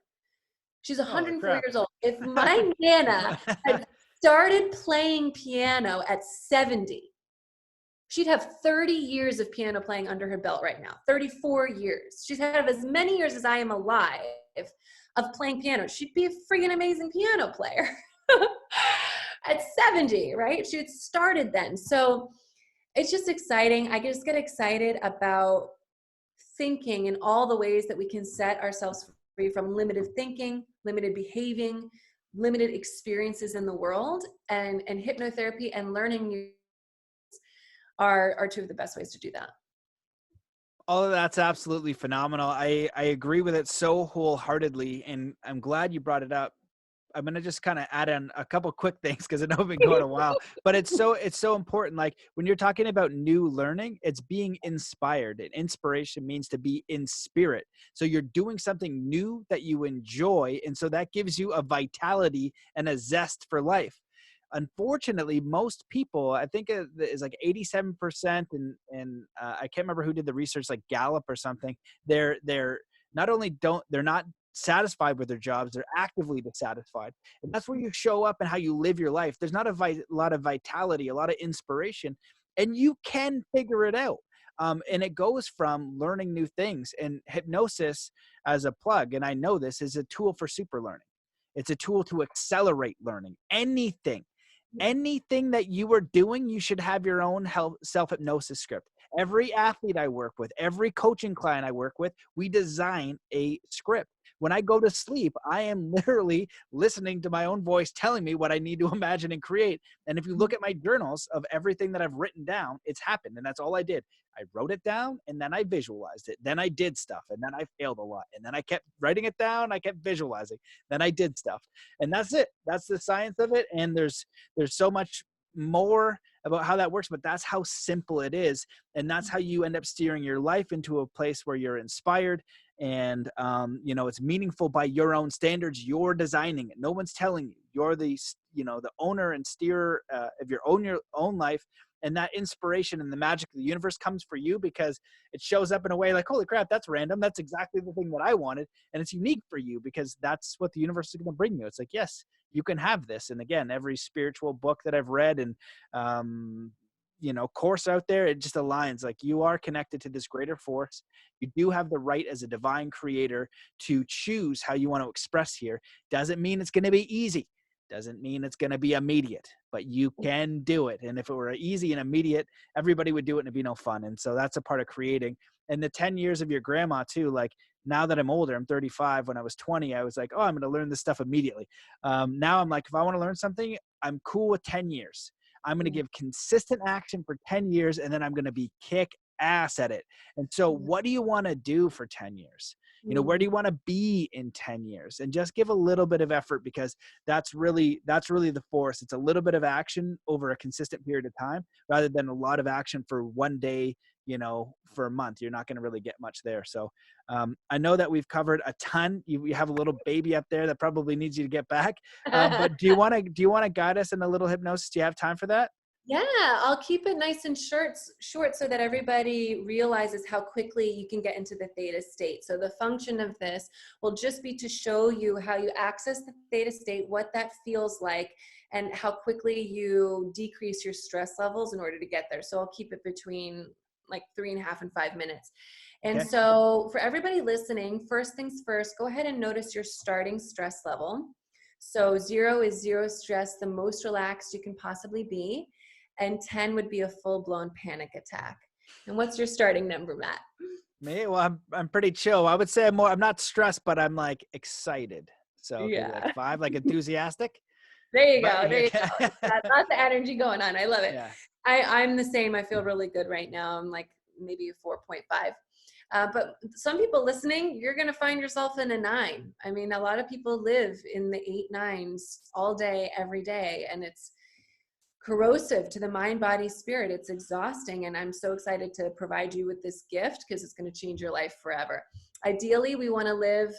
She's 104 years old. If my Nana had started playing piano at 70, she'd have 30 years of piano playing under her belt right now, 34 years. She'd have as many years as I am alive of playing piano. She'd be a freaking amazing piano player at 70, right? She had started then. So it's just exciting. I just get excited about thinking in all the ways that we can set ourselves free from limited thinking, limited behaving, limited experiences in the world. And hypnotherapy and learning new are two of the best ways to do that. All of that's absolutely phenomenal. I agree with it so wholeheartedly, and I'm glad you brought it up. I'm going to just kind of add in a couple quick things because I know we've been going a while, but it's so important. Like when you're talking about new learning, it's being inspired, and inspiration means to be in spirit. So you're doing something new that you enjoy. And so that gives you a vitality and a zest for life. Unfortunately, most people, I think it is like 87%, and I can't remember who did the research, like Gallup or something. They're not satisfied with their jobs. They're actively dissatisfied. And that's where you show up and how you live your life. There's not a lot of vitality, a lot of inspiration, and you can figure it out. And it goes from learning new things, and hypnosis as a plug, and I know this, is a tool for super learning. It's a tool to accelerate learning. Anything that you are doing, you should have your own self-hypnosis script. Every athlete I work with, every coaching client I work with, we design a script. When I go to sleep, I am literally listening to my own voice telling me what I need to imagine and create. And if you look at my journals of everything that I've written down, it's happened. And that's all I did. I wrote it down and then I visualized it. Then I did stuff and then I failed a lot. And then I kept writing it down. I kept visualizing. Then I did stuff. And that's it. That's the science of it. And there's so much more about how that works, but that's how simple it is. And that's how you end up steering your life into a place where you're inspired and, it's meaningful by your own standards. You're designing it. No one's telling you. You're the owner and steerer of your own life. And that inspiration and the magic of the universe comes for you because it shows up in a way like, holy crap, that's random. That's exactly the thing that I wanted. And it's unique for you because that's what the universe is going to bring you. It's like, yes, you can have this. And again, every spiritual book that I've read and, course out there, it just aligns. Like, you are connected to this greater force. You do have the right as a divine creator to choose how you want to express here. Doesn't mean it's going to be easy. Doesn't mean it's going to be immediate, but you can do it. And if it were easy and immediate, everybody would do it and it'd be no fun. And so that's a part of creating. And the 10 years of your grandma too, like, now that I'm older, I'm 35. When I was 20, I was like, oh, I'm going to learn this stuff immediately. Now I'm like, if I want to learn something, I'm cool with 10 years. I'm going to give consistent action for 10 years, and then I'm going to be kick ass at it. And so what do you want to do for 10 years? Where do you want to be in 10 years? And just give a little bit of effort, because that's really the force. It's a little bit of action over a consistent period of time rather than a lot of action for one day, for a month. You're not going to really get much there. So I know that we've covered a ton. You have a little baby up there that probably needs you to get back. But do you want to guide us in a little hypnosis? Do you have time for that? Yeah, I'll keep it nice and short so that everybody realizes how quickly you can get into the theta state. So the function of this will just be to show you how you access the theta state, what that feels like, and how quickly you decrease your stress levels in order to get there. So I'll keep it between like 3.5 and 5 minutes. And Okay. so for everybody listening, first things first, go ahead and notice your starting stress level. So 0 is zero stress, the most relaxed you can possibly be. And 10 would be a full-blown panic attack. And what's your starting number, Matt? Me? Well, I'm pretty chill. I would say I'm not stressed, but I'm like excited. So maybe like 5, like enthusiastic. There you But go. There you go. Lots of energy going on. I love it. yeah. I'm the same. I feel really good right now. I'm like maybe a 4.5. But some people listening, you're going to find yourself in a 9. I mean, a lot of people live in the 8, 9s all day, every day. And it's corrosive to the mind, body, spirit. It's exhausting. And I'm so excited to provide you with this gift because it's going to change your life forever. Ideally, we want to live,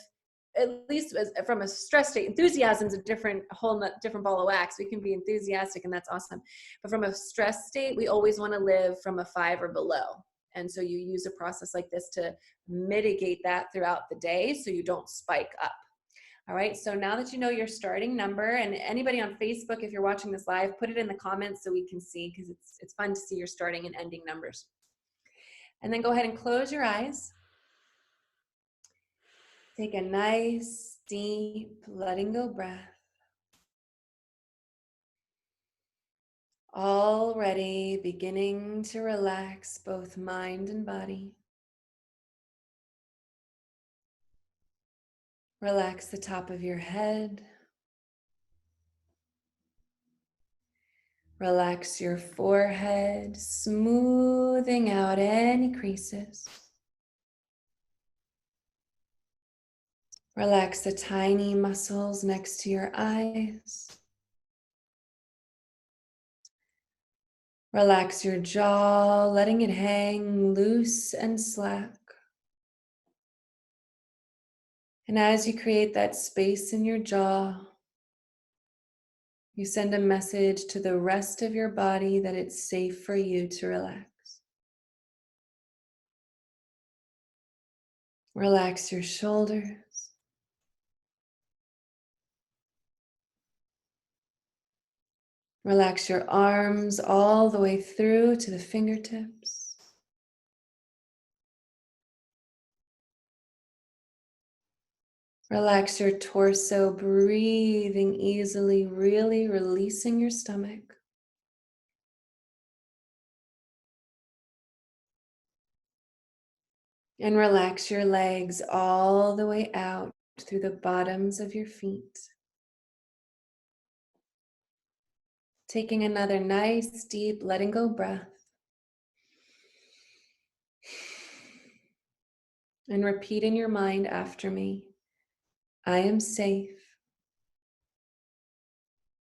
at least from a stress state. Enthusiasm is a different ball of wax. We can be enthusiastic and that's awesome. But from a stress state, we always want to live from a 5 or below. And so you use a process like this to mitigate that throughout the day so you don't spike up. All right, so now that you know your starting number, and anybody on Facebook, if you're watching this live, put it in the comments so we can see, because it's fun to see your starting and ending numbers. And then go ahead and close your eyes. Take a nice, deep, letting go breath. Already beginning to relax both mind and body. Relax the top of your head. Relax your forehead, smoothing out any creases. Relax the tiny muscles next to your eyes. Relax your jaw, letting it hang loose and slack. And as you create that space in your jaw, you send a message to the rest of your body that it's safe for you to relax. Relax your shoulders. Relax your arms all the way through to the fingertips. Relax your torso, breathing easily, really releasing your stomach. And relax your legs all the way out through the bottoms of your feet. Taking another nice, deep, letting go breath. And repeat in your mind after me. I am safe.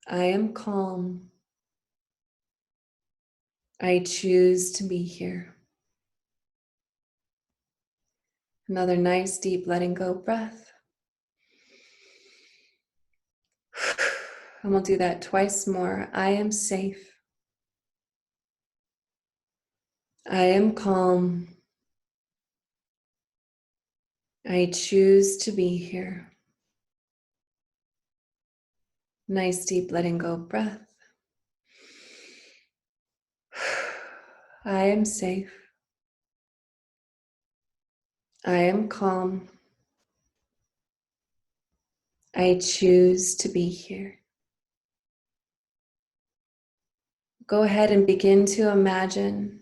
I am calm. I choose to be here. Another nice, deep, letting go breath. And we'll do that twice more. I am safe. I am calm. I choose to be here. Nice, deep, letting go breath. I am safe. I am calm. I choose to be here. Go ahead and begin to imagine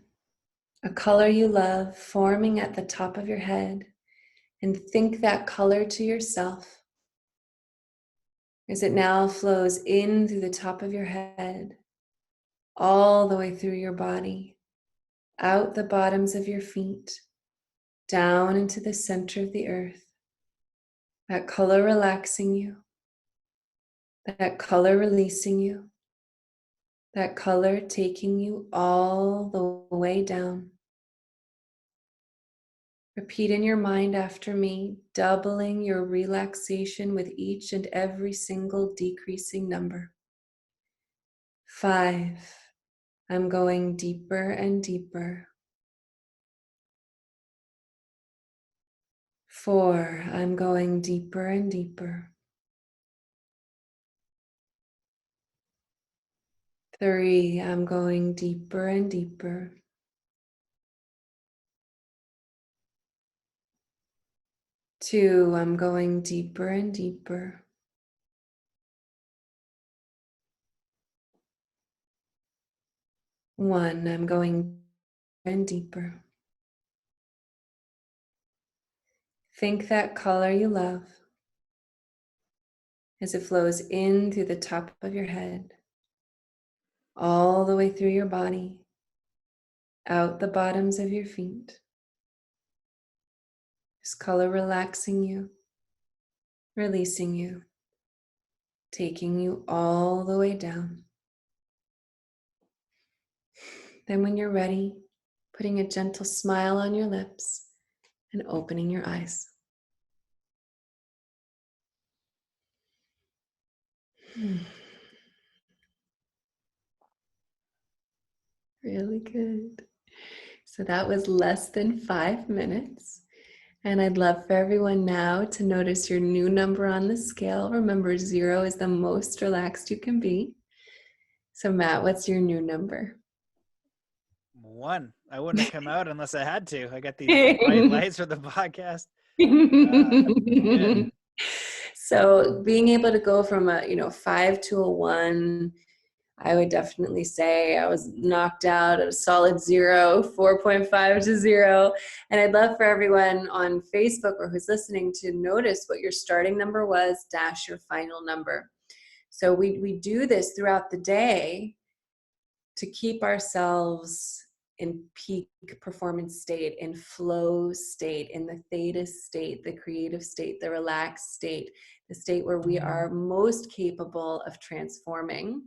a color you love forming at the top of your head, and think that color to yourself as it now flows in through the top of your head, all the way through your body, out the bottoms of your feet, down into the center of the earth. That color relaxing you, that color releasing you, that color taking you all the way down. Repeat in your mind after me, doubling your relaxation with each and every single decreasing number. 5, I'm going deeper and deeper. 4, I'm going deeper and deeper. 3, I'm going deeper and deeper. 2, I'm going deeper and deeper. 1, I'm going deeper and deeper. Think that color you love as it flows in through the top of your head, all the way through your body, out the bottoms of your feet. This color relaxing you, releasing you, taking you all the way down. Then when you're ready, putting a gentle smile on your lips and opening your eyes. Really good. So that was less than 5 minutes. And I'd love for everyone now to notice your new number on the scale. Remember, 0 is the most relaxed you can be. So Matt, what's your new number? 1. I wouldn't have come out unless I had to. I got these bright lights for the podcast. Good. So being able to go from a 5 to a 1, I would definitely say I was knocked out at a solid 0, 4.5 to 0. And I'd love for everyone on Facebook or who's listening to notice what your starting number was, dash your final number. So we do this throughout the day to keep ourselves in peak performance state, in flow state, in the theta state, the creative state, the relaxed state, the state where we are most capable of transforming.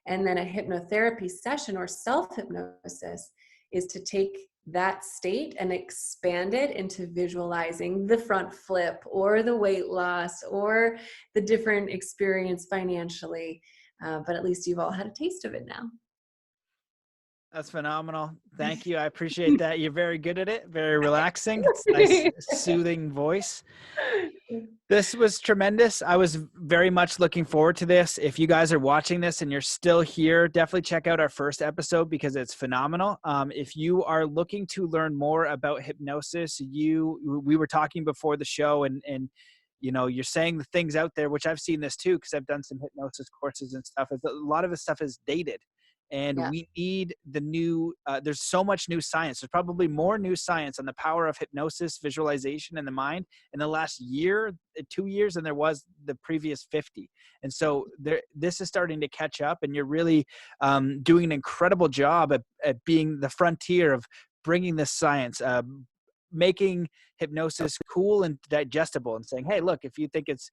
And then a hypnotherapy session or self-hypnosis is to take that state and expand it into visualizing the front flip or the weight loss or the different experience financially. But at least you've all had a taste of it now. That's phenomenal. Thank you. I appreciate that. You're very good at it. Very relaxing. It's a nice, soothing voice. This was tremendous. I was very much looking forward to this. If you guys are watching this and you're still here, definitely check out our first episode because it's phenomenal. If you are looking to learn more about hypnosis, we were talking before the show and you're saying the things out there, which I've seen this too, because I've done some hypnosis courses and stuff. A lot of this stuff is dated. And Yeah. we need the new, there's so much new science. There's probably more new science on the power of hypnosis, visualization, and the mind in the last year, 2 years, than there was the previous 50. And so this is starting to catch up, and you're really doing an incredible job at being the frontier of bringing this science, making hypnosis cool and digestible, and saying, hey, look, if you think it's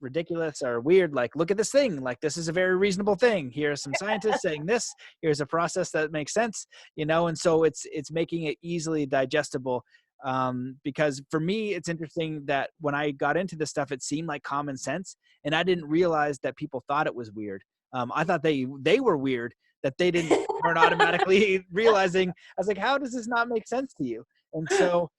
ridiculous or weird, like, look at this thing, like, this is a very reasonable thing. Here are some scientists saying this. Here's a process that makes sense, and so it's making it easily digestible. Because for me, it's interesting that when I got into this stuff, it seemed like common sense, and I didn't realize that people thought it was weird. I thought they were weird, that they weren't automatically realizing. I was like, how does this not make sense to you? And so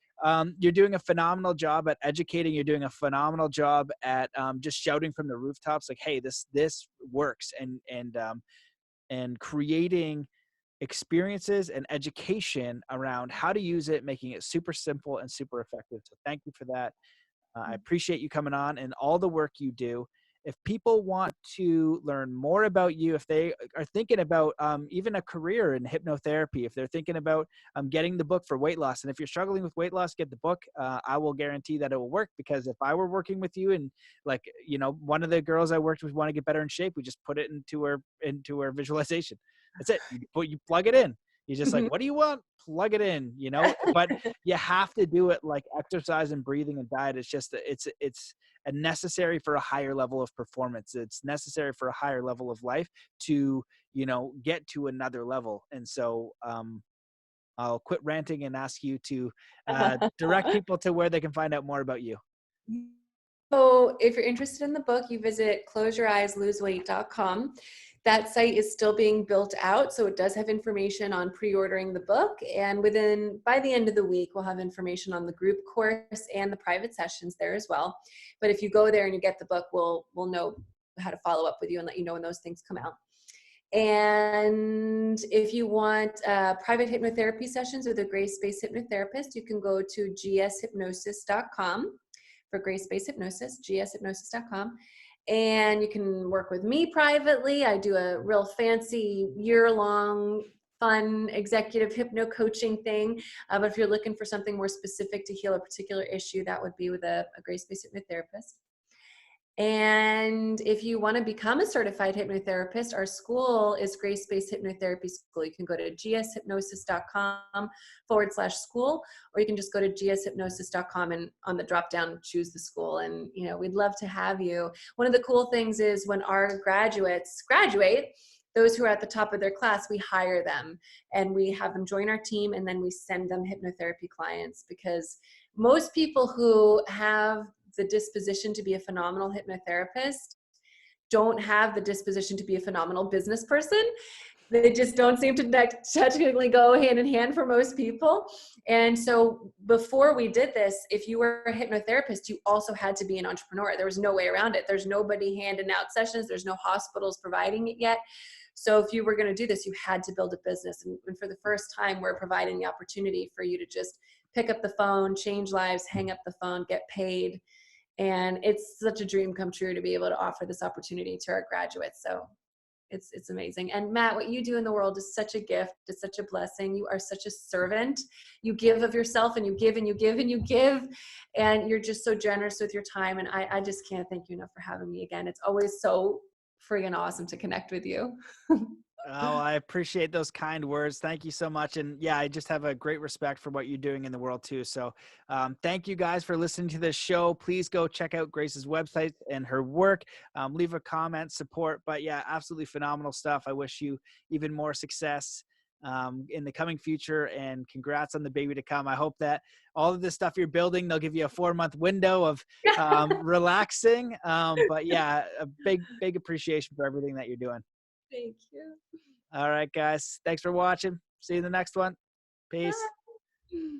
you're doing a phenomenal job at educating. You're doing a phenomenal job at just shouting from the rooftops, like, hey, this works, and creating experiences and education around how to use it, making it super simple and super effective. So thank you for that. I appreciate you coming on and all the work you do. If people want to learn more about you, if they are thinking about even a career in hypnotherapy, if they're thinking about getting the book for weight loss, and if you're struggling with weight loss, get the book. I will guarantee that it will work, because if I were working with you and, like, one of the girls I worked with want to get better in shape, we just put it into her visualization. That's it. You plug it in. You're just like, what do you want? Plug it in, but you have to do it like exercise and breathing and diet. It's just, it's necessary for a higher level of performance. It's necessary for a higher level of life to, get to another level. And so I'll quit ranting and ask you to direct people to where they can find out more about you. So if you're interested in the book, you visit closeyoureyes.loseweight.com. That site is still being built out, so it does have information on pre-ordering the book, and by the end of the week, we'll have information on the group course and the private sessions there as well. But if you go there and you get the book, we'll know how to follow up with you and let you know when those things come out. And if you want private hypnotherapy sessions with a grace-based hypnotherapist, you can go to gshypnosis.com for grace-based hypnosis, gshypnosis.com. And you can work with me privately. I do a real fancy year-long fun executive hypno coaching thing. But if you're looking for something more specific to heal a particular issue, that would be with a grace-based hypnotherapist. And if you want to become a certified hypnotherapist, our school is Grace-Based Hypnotherapy School. You can go to gshypnosis.com/school, or you can just go to gshypnosis.com and on the drop down, choose the school. And, we'd love to have you. One of the cool things is when our graduates graduate, those who are at the top of their class, we hire them and we have them join our team, and then we send them hypnotherapy clients, because most people who have the disposition to be a phenomenal hypnotherapist don't have the disposition to be a phenomenal business person. They just don't seem to technically go hand in hand for most people. And so before we did this, if you were a hypnotherapist, you also had to be an entrepreneur. There was no way around it. There's nobody handing out sessions. There's no hospitals providing it yet. So if you were going to do this, you had to build a business. And for the first time, we're providing the opportunity for you to just pick up the phone, change lives, hang up the phone, get paid. And it's such a dream come true to be able to offer this opportunity to our graduates. So it's amazing. And Matt, what you do in the world is such a gift. It's such a blessing. You are such a servant. You give of yourself, and you give and you give and you give. And you're just so generous with your time. And I just can't thank you enough for having me again. It's always so friggin' awesome to connect with you. Oh, I appreciate those kind words. Thank you so much. And yeah, I just have a great respect for what you're doing in the world too. So thank you guys for listening to this show. Please go check out Grace's website and her work. Leave a comment, support. But yeah, absolutely phenomenal stuff. I wish you even more success in the coming future, and congrats on the baby to come. I hope that all of this stuff you're building, they'll give you a 4-month window of relaxing. But yeah, a big appreciation for everything that you're doing. Thank you. All right, guys. Thanks for watching. See you in the next one. Peace. Bye.